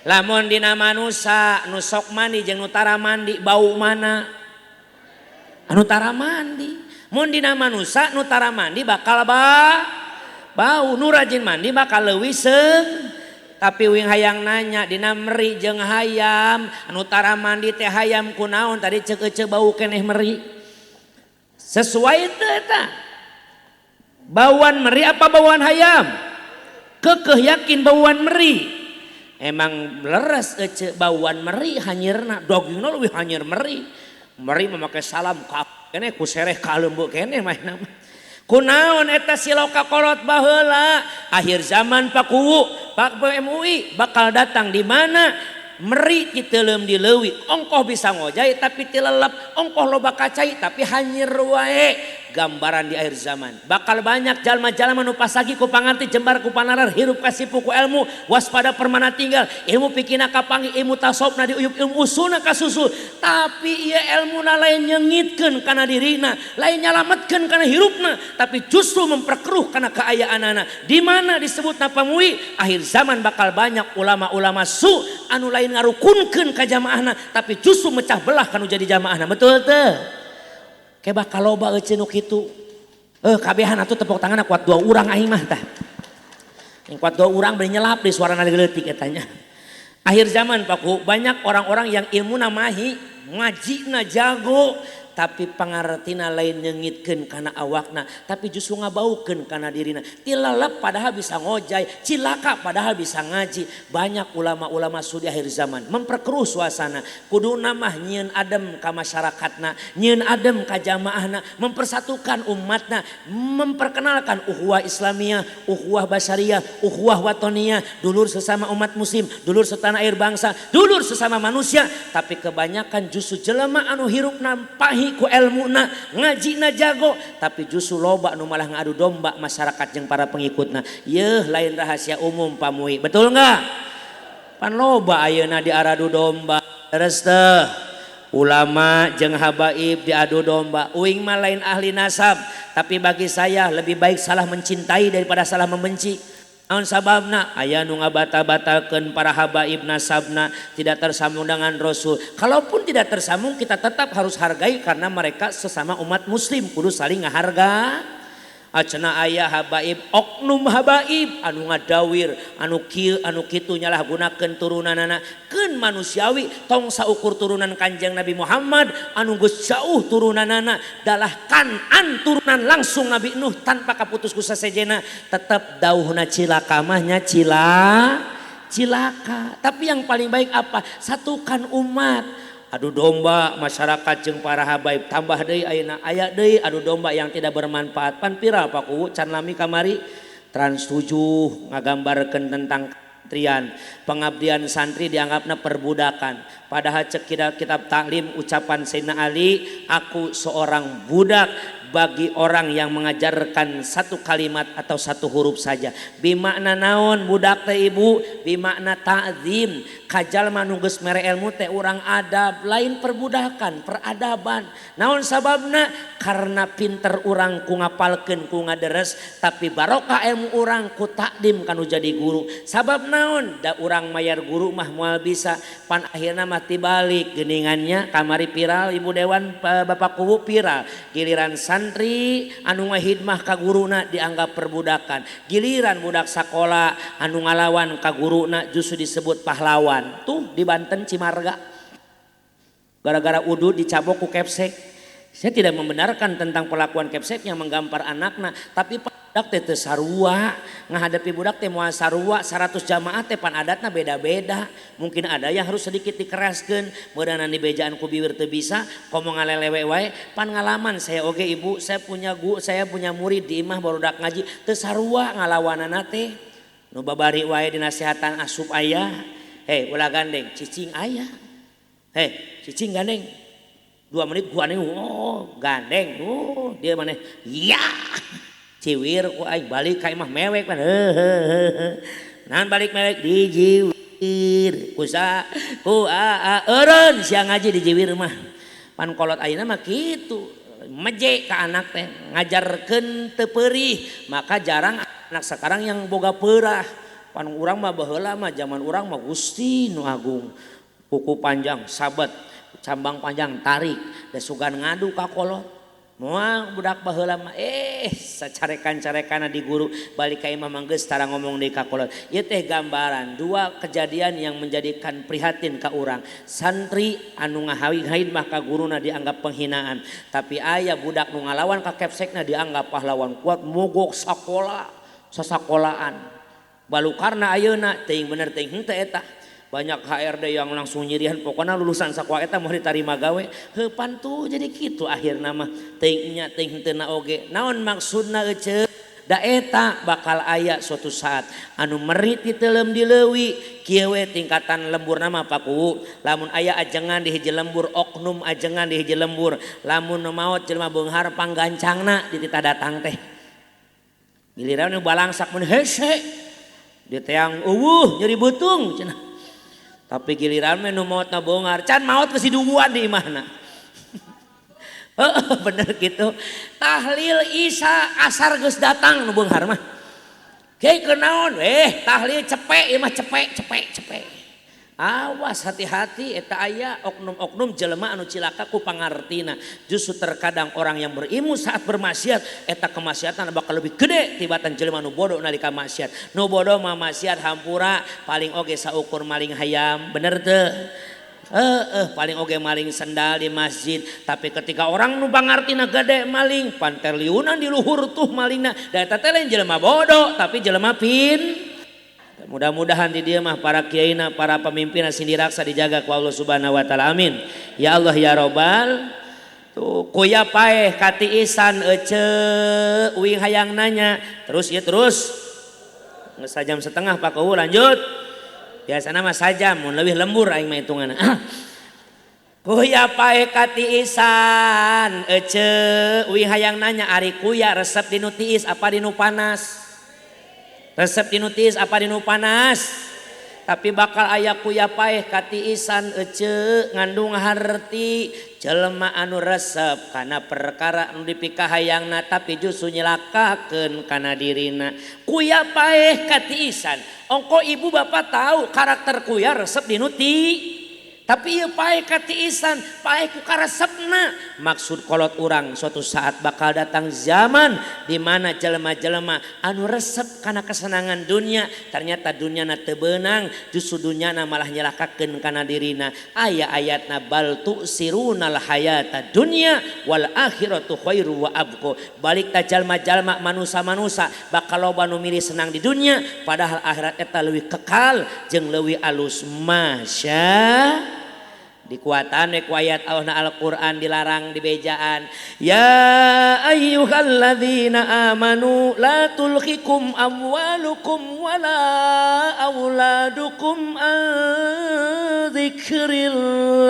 Speaker 1: Lamun dina manusa nu sok mandi jeung nu tara mandi bau mana? Anu tara mandi. Mun dina manusa nu tara mandi bakal bau, nu rajin mandi bakal leuwih seung. Tapi wing hayang nanya dina meri jeung hayam anu tara mandi teh hayam kunaon tadi ceuk ece bau keneh meri. Sesuai teu eta? Bauan meri apa bauan hayam? Kekeh yakin bauan meri. Emang leres ece bauan meri hanyirna, dagingna leuwih hanyir meri. Meri memakai salam keneh ku sereh ka leumbeu keneh mainna. Kunaon eta siloka kolot baheula akhir zaman pakuwu Pak MUI bakal datang di mana meri titelem dileuwi ongkoh bisa ngojay tapi tilelep, ongkoh loba kacai tapi hanyir wae. Gambaran di akhir zaman bakal banyak jalma-jalma nu pasagi ku panganti jembar ku panarar hirup kasipu ku ilmu waspada permana tinggal ilmu pikina kapangi ilmu tasawufna diuyup ilmu usulna kasusul. Tapi ieu ilmuna lain nyeungitkeun kana dirina, lain nyalametkeun kana hirupna, tapi justru memperkeruh kana kaayaanana. Di mana disebutna pamui akhir zaman bakal banyak ulama-ulama su anu lain ngarukunkeun ka jamaahna tapi justru mecah belah kanu jadi jamaahna. Betul teu? Kayak bakal loba ece nu kitu. Kabehan atuh tepuk tangan kuat 2 urang aing mah tah. Yang kuat 2 urang bari nyelap di suarana leutik etanya. Akhir zaman Paku banyak orang-orang yang ilmuna mahi, ngajina jago, tapi pangartina lain nyengitkeun kana awakna, tapi justru ngabaukeun kana dirina. Tilalap padahal bisa ngojay, cilaka padahal bisa ngaji. Banyak ulama-ulama sudi akhir zaman memperkeruh suasana. Kuduna mah nyieun adem ka masyarakatna, nyieun adem ka jamaahna, mempersatukan umatna, memperkenalkan ukhuwah Islamiyah, ukhuwah basyariyah, ukhuwah watoniyah, dulur sesama umat muslim, dulur setanah air bangsa, dulur sesama manusia. Tapi kebanyakan justru jelema anu hirupna pahi ku elmuna, ngajina jago, tapi justru loba anu malah ngadu domba masyarakat jeung para pengikutna. Yeuh lain rahasia umum pamui. Betul enggak? Pan loba ayeuna diaradu domba. Terus teh ulama jeung habaib diadu domba. Uing mah lain ahli nasab, tapi bagi saya lebih baik salah mencintai daripada salah membenci. Naon sababna? Aya nu ngabata-batakeun para habaib nasabna tidak tersambung dengan Rasul. Kalaupun tidak tersambung kita tetap harus hargai karena mereka sesama umat muslim, kudu saling ngaharga. Acena aya habaib, oknum habaib anu ngadawir, anu kieu anu kitu nyalah gunakeun turunanana keun manusiawi, tong saukur turunan Kanjeng Nabi Muhammad anu geus jauh turunanana dalah Kanan turunan langsung Nabi Nuh tanpa kaputus ku sasejena, tetep dauhna cilaka mahnya cilaka. Tapi yang paling baik apa? Satukan umat. Adu domba masyarakat jeung para habaib, tambah deui ayeuna aya deui adu domba yang tidak bermanfaat. Pan pira Pak Kuwu can lami kamari Trans 7 ngagambarkeun tentang kementerian pengabdian santri dianggapna perbudakan. Padahal cek kitab taklim ucapan Sayyidina Ali, aku seorang budak bagi orang yang mengajarkan satu kalimat atau satu huruf saja. Bimakna naon budak teh ibu? Bimakna ta'zim. Kajal manu geus mere ilmu teh urang adab, lain perbudakan, peradaban. Naon sababna? Karena pinter urang ku ngapalkeun ku ngaderes, tapi barokah ilmu urang ku takdim kanu jadi guru. Sabab naon? Da urang mayar guru mah moal bisa, pan akhirna mah tibalik geuningannya kamari viral ibu dewan Bapak Kuwu viral. Giliran santri anu ngahidmah ka guruna dianggap perbudakan. Giliran budak sakola anu ngalawan ka guruna justru disebut pahlawan. Tuh di Banten Cimarga. Gara-gara udu dicabok ku kepsek. Saya tidak membenarkan tentang perlakuan kepsek yang menggampar anakna, tapi budak teh teu sarua, ngahadapi budak teh moal sarua 100 jamaah teh pan adatna beda-beda. Mungkin ada yang harus sedikit dikeraskeun, beureunan di bejaan ku bibir teu bisa, komo ngalelewe wae. Pan ngalaman saya oge ibu, saya punya murid di imah barudak ngaji teu sarua ngalawanana teh. Nu babari wae dinasehatan asup aya. Hei ulah gandeng, cicing aya. Hei cicing gandeng. 2 menit gua nih, oh gandeng, oh dia mana? Ya, ciwir ku aing balik ka imah mewek pan, nahan balik mewek dijiwir, kusa, ku eureun sia ngaji dijiwir mah, pan kolot ayeuna mah kitu, meje ka anak teh, ngajarkeun teu peurih, maka jarang anak sekarang yang boga peurah, pan urang mah baheula mah zaman urang mah Gusti Nu Agung, kuku panjang sabat. Cambang panjang tarik da sugan ngadu ka kolot moal budak baheula mah sacarekan-carekana di guru balik ka imam geus tara ngomong deui ka kolot. Ieu teh gambaran 2 kejadian yang menjadikan prihatin ka urang. Santri anu ngahawid mah ka guruna dianggap penghinaan, tapi aya budak nu ngalawan ka kepsekna dianggap pahlawan kuat mogok sakola sasakolaan. Balukarna ayeuna teuing bener teuing henteu eta. Banyak HRD yang langsung nyirihan pokoknya lulusan sakwa eta mau diterima gawe heupan tuh jadi gitu akhirna mah teuing nya teuing henteu oge. Naon maksudna ece? Da eta bakal aya suatu saat anu merit di telem dileuwi kieu we tingkatan lemburna mah Pak Kuwu. Lamun aya ajengan di hiji lembur, oknum ajengan di hiji lembur, lamun maot jelema beunghar panggancangna di tita datang teh. Giliran nu balangsak mun hese dia teh yang nyeri beutung cenah. Tapi giliran menu maut na bongar, can maut kesiduguan di imahna. Bener gitu. Tahlil Isya asar geus datang nu beunghar mah. Kieu kenaon? Tahlil cepek ieu mah cepek. Awas hati-hati eta aya oknum-oknum jelema anu cilaka ku pangartina. Justru terkadang orang yang berilmu saat bermaksiat eta kemaksiatan bakal lebih gede tibatan jelema anu bodoh nalika maksiat. Nu bodoh mah maksiat hampura paling oge saukur maling hayam. Bener teu? Paling oge maling sendal di masjid, tapi ketika orang nu pangartina gede maling panterliunan di luhur tuh malingna da eta teh lain jelema bodoh tapi jelema pin. Mudah-mudahan di dia mah para kiaina para pemimpin sing diraksa dijaga ku Allah Subhanahu wa taala amin ya Allah ya Robbal. Tuh kuya paeh katiisan ece uing hayang nanya terus ya terus geus sajam setengah Pak Kuwu lanjut. Biasana mah sajam mun leuwih lembur aing mah hitunganna. Kuya pae katiisan ece uing hayang nanya ari kuya resep dinu tiis apa dinu panas? Resep dinu tiis apa dinu panas? Tapi bakal aya kuya pae katiisan ece ngandung harti jelema anu resep kana perkara anu dipikah hayangna tapi justru nyelakakeun kana dirina. Kuya pae katiisan ongko ibu bapak tahu karakter kuya resep dinu ti tapi ieu pae katiisan pae ku karesepna. Maksud kolot urang suatu saat bakal datang zaman di mana jelema-jelema anu resep kana kesenangan dunia ternyata dunyana teu beunang justru dunyana malah nyelakakeun kana dirina. Aya ayatna bal tu'sirunal hayata dunya wal akhiratu khairu wa abqa. Balik ta jalma-jalma manusa-manusa bakal loba nu milih senang di dunia padahal akhirat eta leuwih kekal jeung leuwih alus. Masya dikuatan ku ayat Allah Al-Quran dilarang di bejaan. Ya ayyuhalladzina amanu la tulhikum amwalukum wala auladukum an dzikrillah.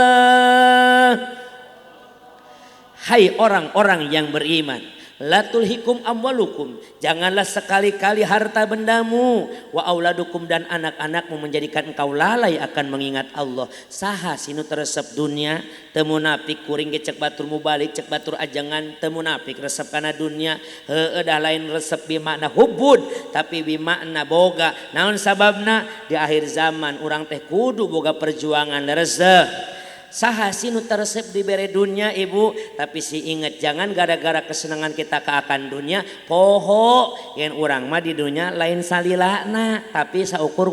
Speaker 1: Hai orang-orang yang beriman, la tulhikum amwalukum, janganlah sekali-kali harta bendamu, wa auladukum dan anak-anakmu menjadikan engkau lalai akan mengingat Allah. Saha sinu teresep dunia teu munafik kuring ge cek batur mubalik cek batur ajangan teu munafik resep kana dunia. Heueuh dah lain resep bimakna hubbud tapi bimakna boga. Naon sababna? Di akhir zaman urang teh kudu boga perjuangan resep. Saha sinu teresep dibere dunia ibu tapi si inget jangan gara-gara kesenangan kita ke akan dunia poho yen urang mah di dunia lain salilana tapi saukur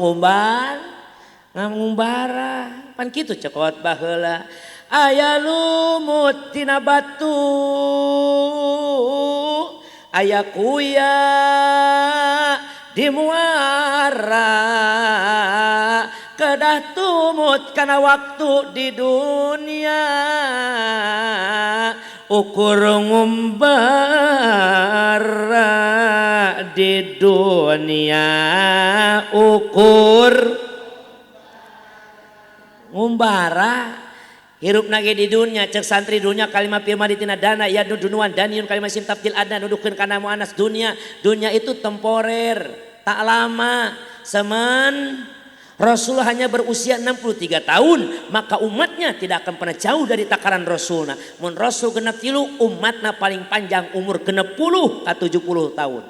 Speaker 1: ngumbara pan kitu cekot baheula. Aya lumut tina batu aya kuya di muara kedah tumut karena waktu di dunia ukur ngumbara di dunia ukur ngumbara hirup nage di dunia cek santri dunia kalimat firma di tina dana ya dunuan daniun kalimat sim tafdil adna nuduhkeun kana muannas dunia itu temporer tak lama semen. Rasulullah hanya berusia 63 tahun maka umatnya tidak akan pernah jauh dari takaran Rasulna. Mun Rasul genep 3 umatna paling panjang umur genep 10 ka 70 tahun.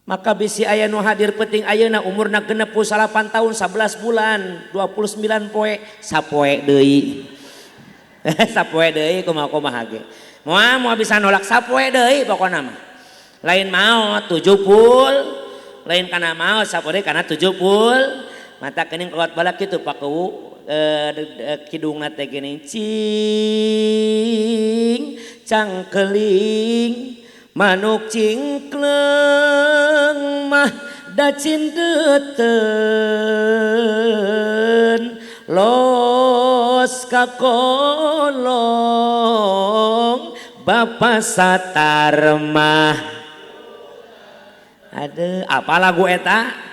Speaker 1: Maka bisi aya nu hadir penting ayeuna umurna genep 8 tahun 11 bulan 29 poe sapoe deui. Sapoe deui kumaha ge. Moal bisa nolak sapoe deui pokona mah. Lain maot 70 lain kana maot sapoe kana 70 mata kening kelot balak gitu Pak Kuwu kidungna teh geuning cing cangkeling manuk cingkleng mah da cindeuten los ka kolong bapa satar mah ada apa lagu eta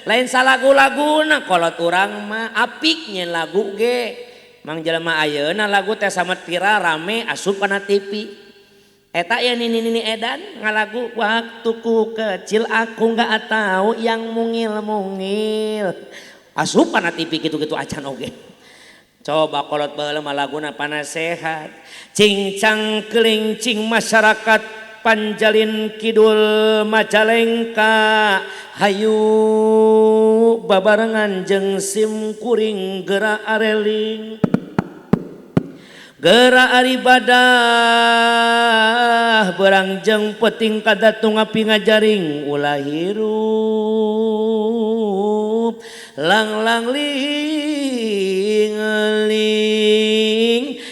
Speaker 1: lain salagu-laguna kolot urang mah apik nyen lagu ge mang jelema ayeuna lagu teh samet viral rame asup kana TV eta ya nini edan ngalagu waktuku kecil aku nggak tahu yang mungil-mungil asup kana TV gitu-gitu acan oge. Coba kolot baheula mah laguna panasehat cing cangkeling cing masyarakat Panjalin Kidul Majalengka hayu babarengan jeung sim kuring geura areling geura aribadah berang jeung peuting kadatung api ngajaring ulah hirup hirup lang ling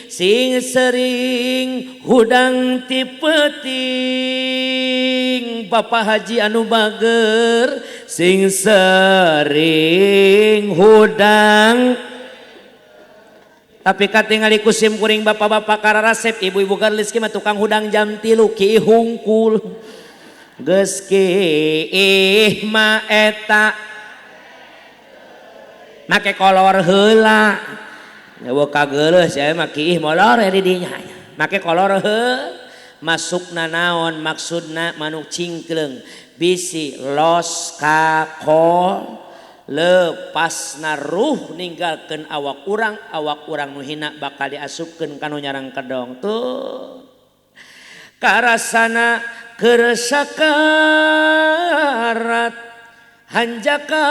Speaker 1: sing sering hudang ti peuting Bapak Haji anu bager sing sering hudang tapi katingali kusim kuring bapak-bapak kararasep ibu-ibu garlis mah tukang hudang jam 3 ki hungkul geus ki mah eta make kolor heula nyawa kageuleuh saya mah ki molor di dinya make kolor heula masukna naon maksudna manuk cingkleung bisi los kakol lepasna ruh ninggalkeun awak urang nu hina bakal diasupkeun kana nyarang kedong tuh karasana keur sakarat hanjakal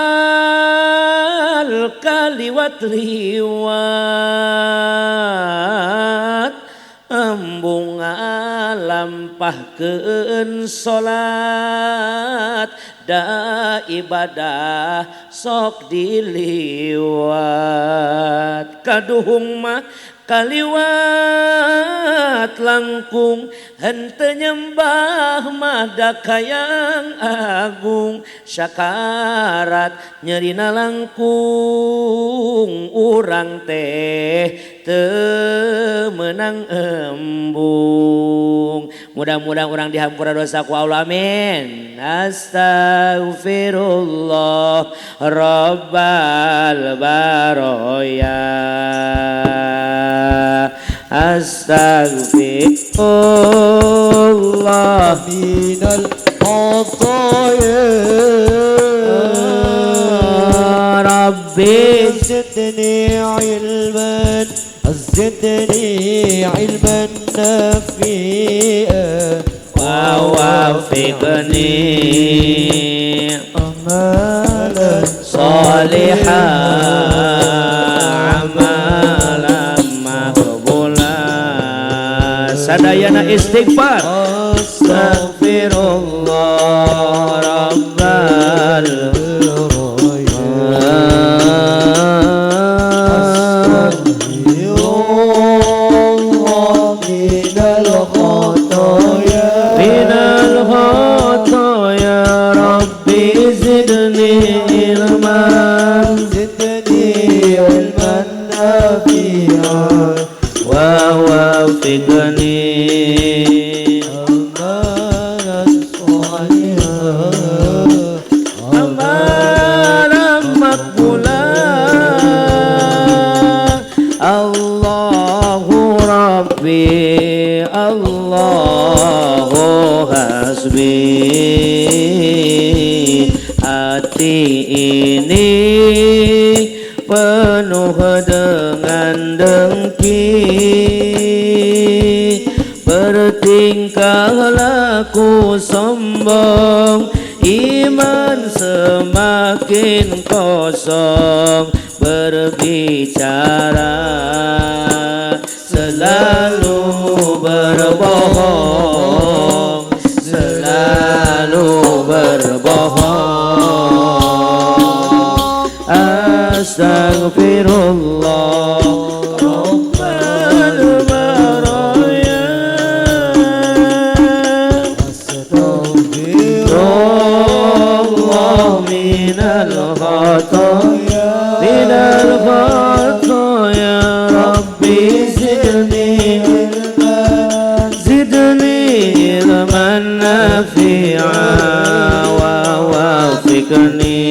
Speaker 1: kaliwat-liwat embung ngalampahkeun salat da ibadah sok diliwat kaduhung mah kaliwat langkung henteu nyembah mah kayang agung syakarat nyerina langkung urang teh teu meunang embung mudah-mudahan urang dihampura dosa ku Allah amin astagfirullah rabbal baroya astagfirullah
Speaker 3: minal khataya
Speaker 1: rabbi
Speaker 3: زدني علما زدني علما نافعا
Speaker 1: ووفقني
Speaker 3: أمالا
Speaker 1: صالحا عملا مقبولا sadayana istighfar astaghfirullah rabbal hati ini penuh dengan dengki bertingkah laku sombong iman semakin kosong berbicara selalu berbohong selalu berbohong astagfirullah rabbal baraya astagfirullah minal khataya rabbi zidni ilman nafi'a wa wafiqni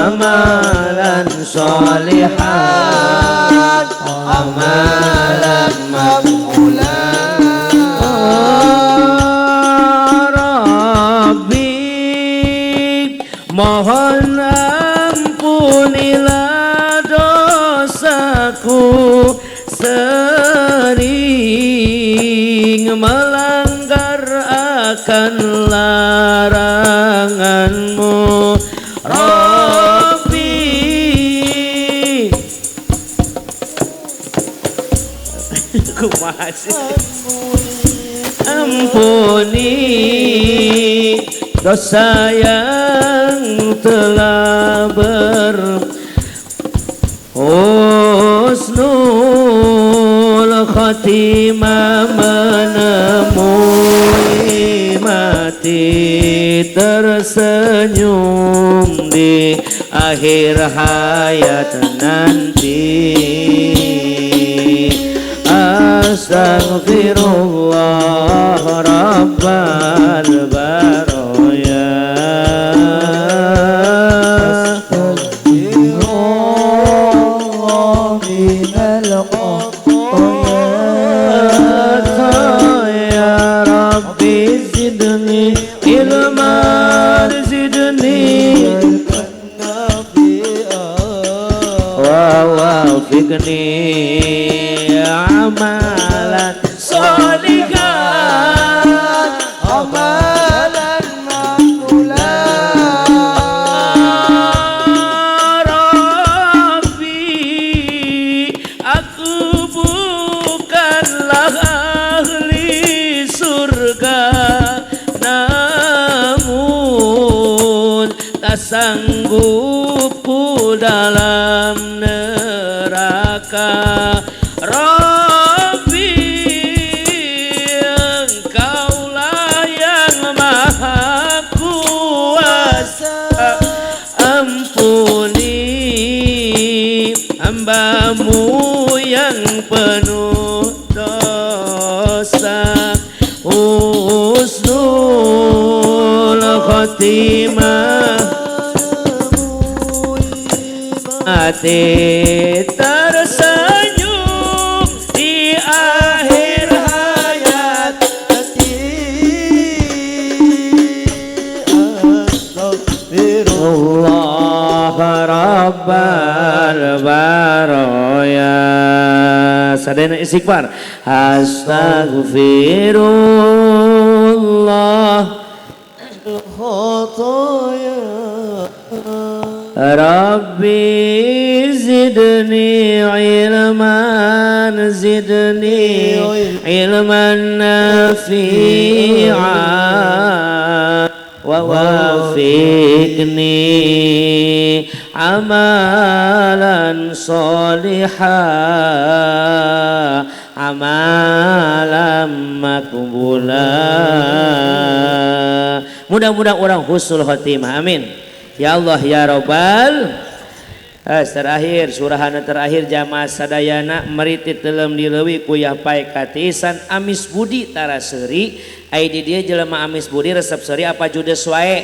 Speaker 1: amalan sholihan amalan maqbulan Rabbi mohon ampunilah dosaku sering melanggar akan laranganmu Rabbi kumaha sih ampuni dosa yang telah husnul khatimah menemui mati tersenyum di akhir hayat nanti. Astaghfirullah rabbal baraya. Ya Rabbi zidni ilman zidni wa wafiqni amalan sholihan amalan maqbulan. Rabbi aku bukanlah ahli surga, namun tak sanggupku dalam neraka. Rabbi engkaulah yang maha kuasa, ampuni hambamu yang penuh dosa. Husnul khatimah mati tersenyum di akhir hayat Allah rabbal baraya. Sadayana istighfar. Astaghfirullah Rabbi zidni ilman zidni ilman nafi'an wa wafiqni amalan sholihan amalan maqbulan. Mudah-mudahan orang husnul khotimah, amin ya Allah ya Rabbal. Terakhir surahana terakhir jamaah sadayana meriti telem dilewi kuyah pai katisan amis budi tara seuri. Ai di dieu jelema amis budi resep seuri apa judes wae.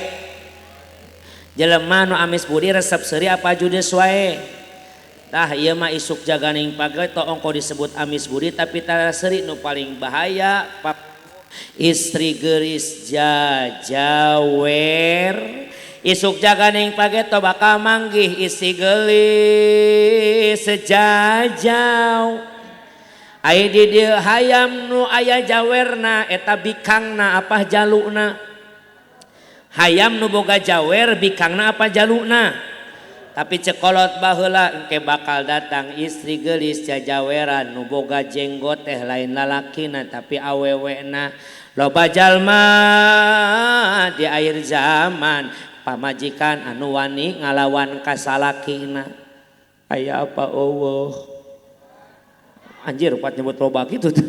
Speaker 1: Jelema nu amis budi resep seuri apa judes wae. Tah ieu mah isuk jaganing page to ongko disebut amis budi tapi tara seuri nu paling bahaya istri geris jajawer. Isuk jaganing page to bakal manggih isi gelis sejajau. Ai di dieu hayam nu aya jawerna eta bikangna apa jalukna. Hayam nu boga jawer bikangna apa jalukna. Tapi cekolot baheula engke bakal datang istri gelis jajaweran nu boga jenggot teh lain lalakina tapi awewena. Loba jalma di akhir zaman pamajikan anu wani ngalawan kasalakina. Aya apa Allah? Anjir rupat nyebut loba gitu tuh.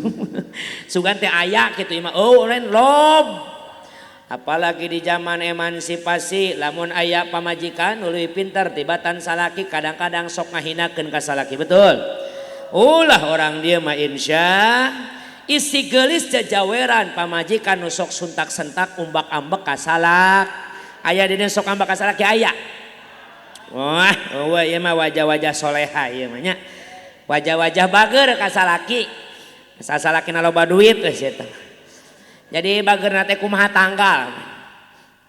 Speaker 1: Sugan teh aya kitu imah. Oh lain lob. Apalagi di zaman emansipasi lamun aya pamajikan uluy pinter tibatan salaki kadang-kadang sok ngahinakeun ka salaki, betul? Ulah orang dia mah insya isi gelis jajaweran pamajikan nu sok suntak-sentak umbak-ambek ka salak. Aya dina sok ambak ka salaki aya. Wah, ieu mah wajah-wajah soleha ieu mah nya. Wajah-wajah bager ka salaki. Salakina loba duit geus eta. Jadi bager nate kumaha tanggal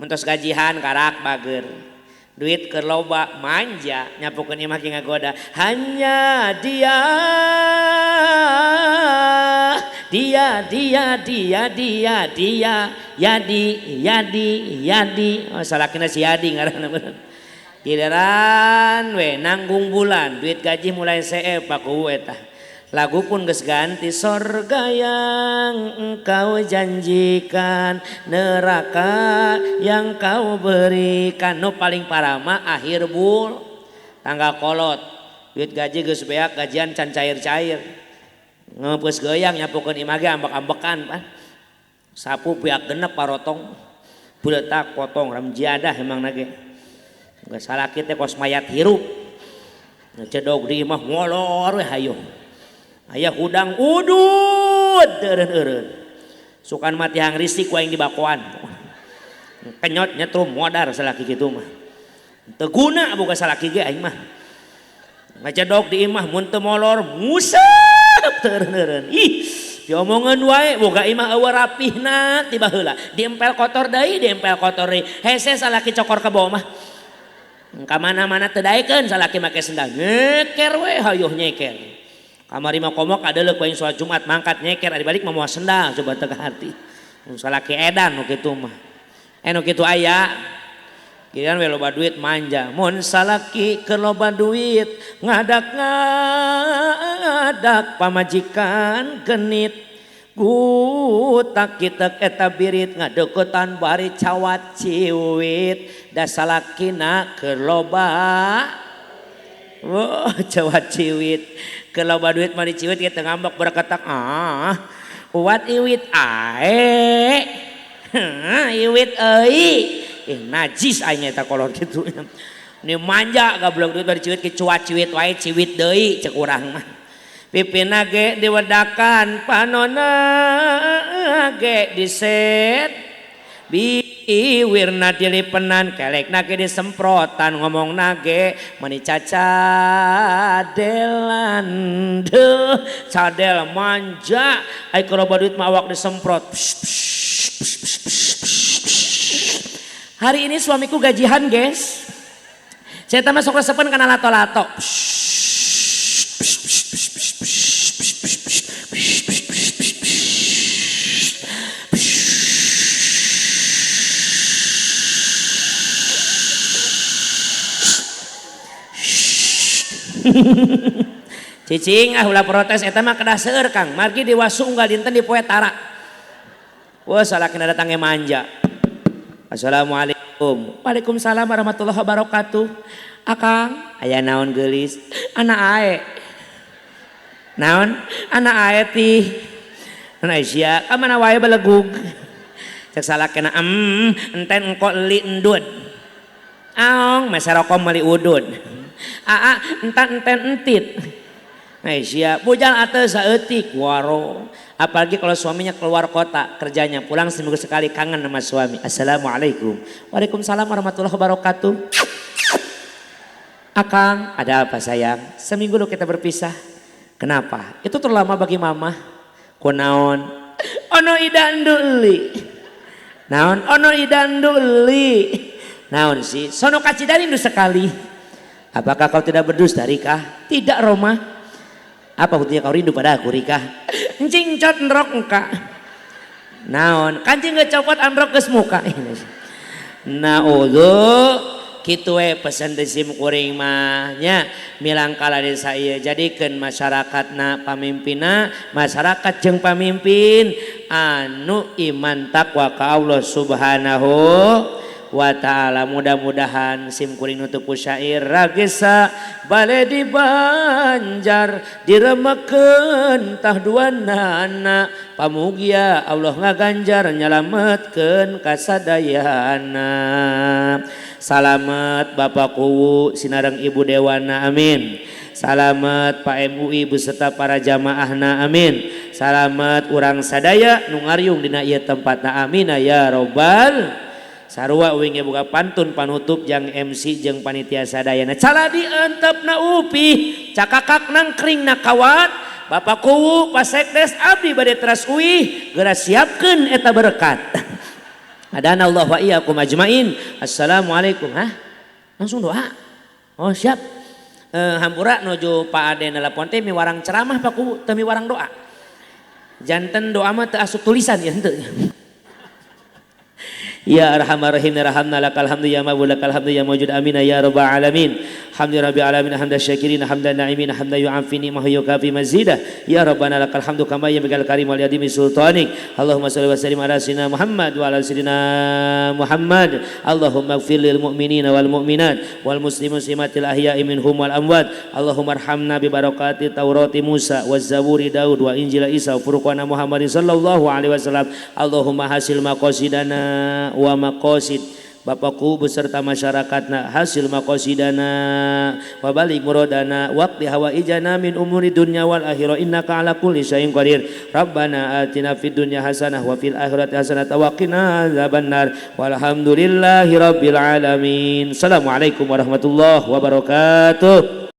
Speaker 1: mentos gajihan karak bager duit keur loba manja nyapukeun ieu mah ngagoda hanya dia Yadi oh salakina si Yadi ngaranna bener giliran we nanggung bulan duit gaji mulai seep paku eta Lagu pun geus ganti, sorga yang engkau janjikan, neraka yang kau berikan. Nu paling parah mah akhir bul tanggal kolot, duit gaji geus beak, gajian can cair-cair, ngeupkeus goyang nyapukeun image ambek-ambekan pan, sapu piak genep parotong, buletak potong ram jiadah emang nage, geus salaki teh kos mayat hirup, cedog di imah molor we hayu. Ayah hudang udud eureun-eureun. Sukan mati hang risik wae yang dibakoan. Kenyot nyetrum modar salaki kitu mah. Teu guna boga salaki ge aing mah. Ngacedok di imah mun teu molor musep eureun-eureun. Ih, diomongeun wae boga imah eueuh rapihna tiba heula. Diempel kotor deui, diempel kotor deui. Hese salaki cokor ke bawah mah. Ka mana-mana teu daekeun salaki make sendal. Nyeker we hayuh nyeker. Kamari mah komok adeuleuh poin salat Jumat mangkat nyeker ari balik mah moal sendal coba teu hati. Salaki edan nu kitu mah. Nu kitu aya. Kirain we loba duit manja. Mun salaki keur loba duit ngadak-ngadak pamajikan genit. Gutak kitek eta birit ngadeuketan bari cawat ciwit. Da salakina keur loba. Wah, cawat ciwit. Kalau duit mah diciwit kita ngambek berketak what iwit ae iwit euy najis aing eta kolor kitu ni manja goblok duit bari ciwit ke cuat ciwit wae ciwit deui cek urang mah pipina ge diwedakan panonna ge diset biwirna dilipenan kelekna ge disemprotan ngomong nage meni cacadelan deuh cadel manja ai kalau duit mah awak disemprot. Hari ini suamiku gajian guys, saya tambah sok resepen kana lato-lato. Cicing ulah protes eta mah kedah seueur Kang margi diwasu unggal dinten di poe tara. Wah salakina datang ge manja. Assalamualaikum. Waalaikumsalam warahmatullahi wabarakatuh. Akang aya naon geulis? Anak ae. Naon? Anak ae ti. Naon sia ka mana wae belegug. Cek salakina enten engko li endud. Aong meserokom meuli udud. Enten entit. Aisyah bujang atau saeutik waro. Apalagi kalau suaminya keluar kota kerjanya pulang seminggu sekali kangen sama suami. Assalamualaikum. Waalaikumsalam warahmatullahi wabarakatuh. Akang ada apa sayang? Seminggu lo kita berpisah. Kenapa? Itu terlalu lama bagi mama. Kunaon? Ono idan deuli. Naon? Ono idan deuli. Naon sih? Sono kacidari nu sekali. Apakah kau tidak berdusta Rika? Tidak Roma. Apa buktinya kau rindu pada aku Rika? Encing cot ndrok engka. Naon? Kancing ngecopot androk geus muka. Naudzu kitu we pesan desim kuring mah nya milang kala desa ieu jadikeun masyarakatna pamimpinna masyarakat jeung pamimpin anu iman takwa ka Allah Subhanahu wa ta'ala. Mudah-mudahan sim kuring nutup syair ragesa bale di Banjar diremekeun tah duanana pamugia Allah ngaganjar nyalametkeun kasadayana. Salamet Bapak Kuwu sinareng Ibu Dewana amin. Salamet Pak MUI beserta para jamaahna amin. Salamet urang sadaya nu ngaryung dina ieu tempatna amin ya robbal. Sarua uing boga pantun panutup jang MC jeung panitia sadayana. Caladi entepna upi, cakakak nangkringna kawat. Bapak Kuwu, Pak Sekdes abdi bade teras uih, geura siapkeun eta berkat. Adana Allah wa iyyakum ajmain. Assalamualaikum. Langsung doa. Oh siap. Hampura nuju Pak Ade nelpon teh miwarang ceramah Pak Kuwu, teu miwarang doa. Janten doa mah teu asup tulisan ya henteu. Ya arhamar rahim rahamna lakal hamdu ya ma'bud lakal hamdu ya mawjud amin ya rabbal alamin. Hamdu rabbil alamin hamdan syakirin hamdan na'imin hamdan yu'afini ma yukafi mazidah. Ya rabbana lakal hamdu kama yanbaghi karim wal yadimi sultanik. Allahumma shalli wa sallim ala sayyidina Muhammad wa ala sayyidina Muhammad. Allahumma ighfir lil mu'minina wal mu'minat wal muslimin simatil ahya'i minhum wal amwat. Allahumma arhamna bi barakati Taurati Musa wa Zaburi Daud wa Injil Isa wa Furqana Muhammadin sallallahu alaihi wasallam. Allahumma hasil maqasidana wa maqasid Bapakku beserta masyarakatna hasil maqasidana wa balik muradana waqti hawaijana min umuri dunya wal akhirah innaka ala kulli syai'in qadir. Rabbana atina fid dunya hasanah wa fil akhirati hasanah wa qina adzabannar walhamdulillahi rabbil alamin. Assalamualaikum warahmatullahi wabarakatuh.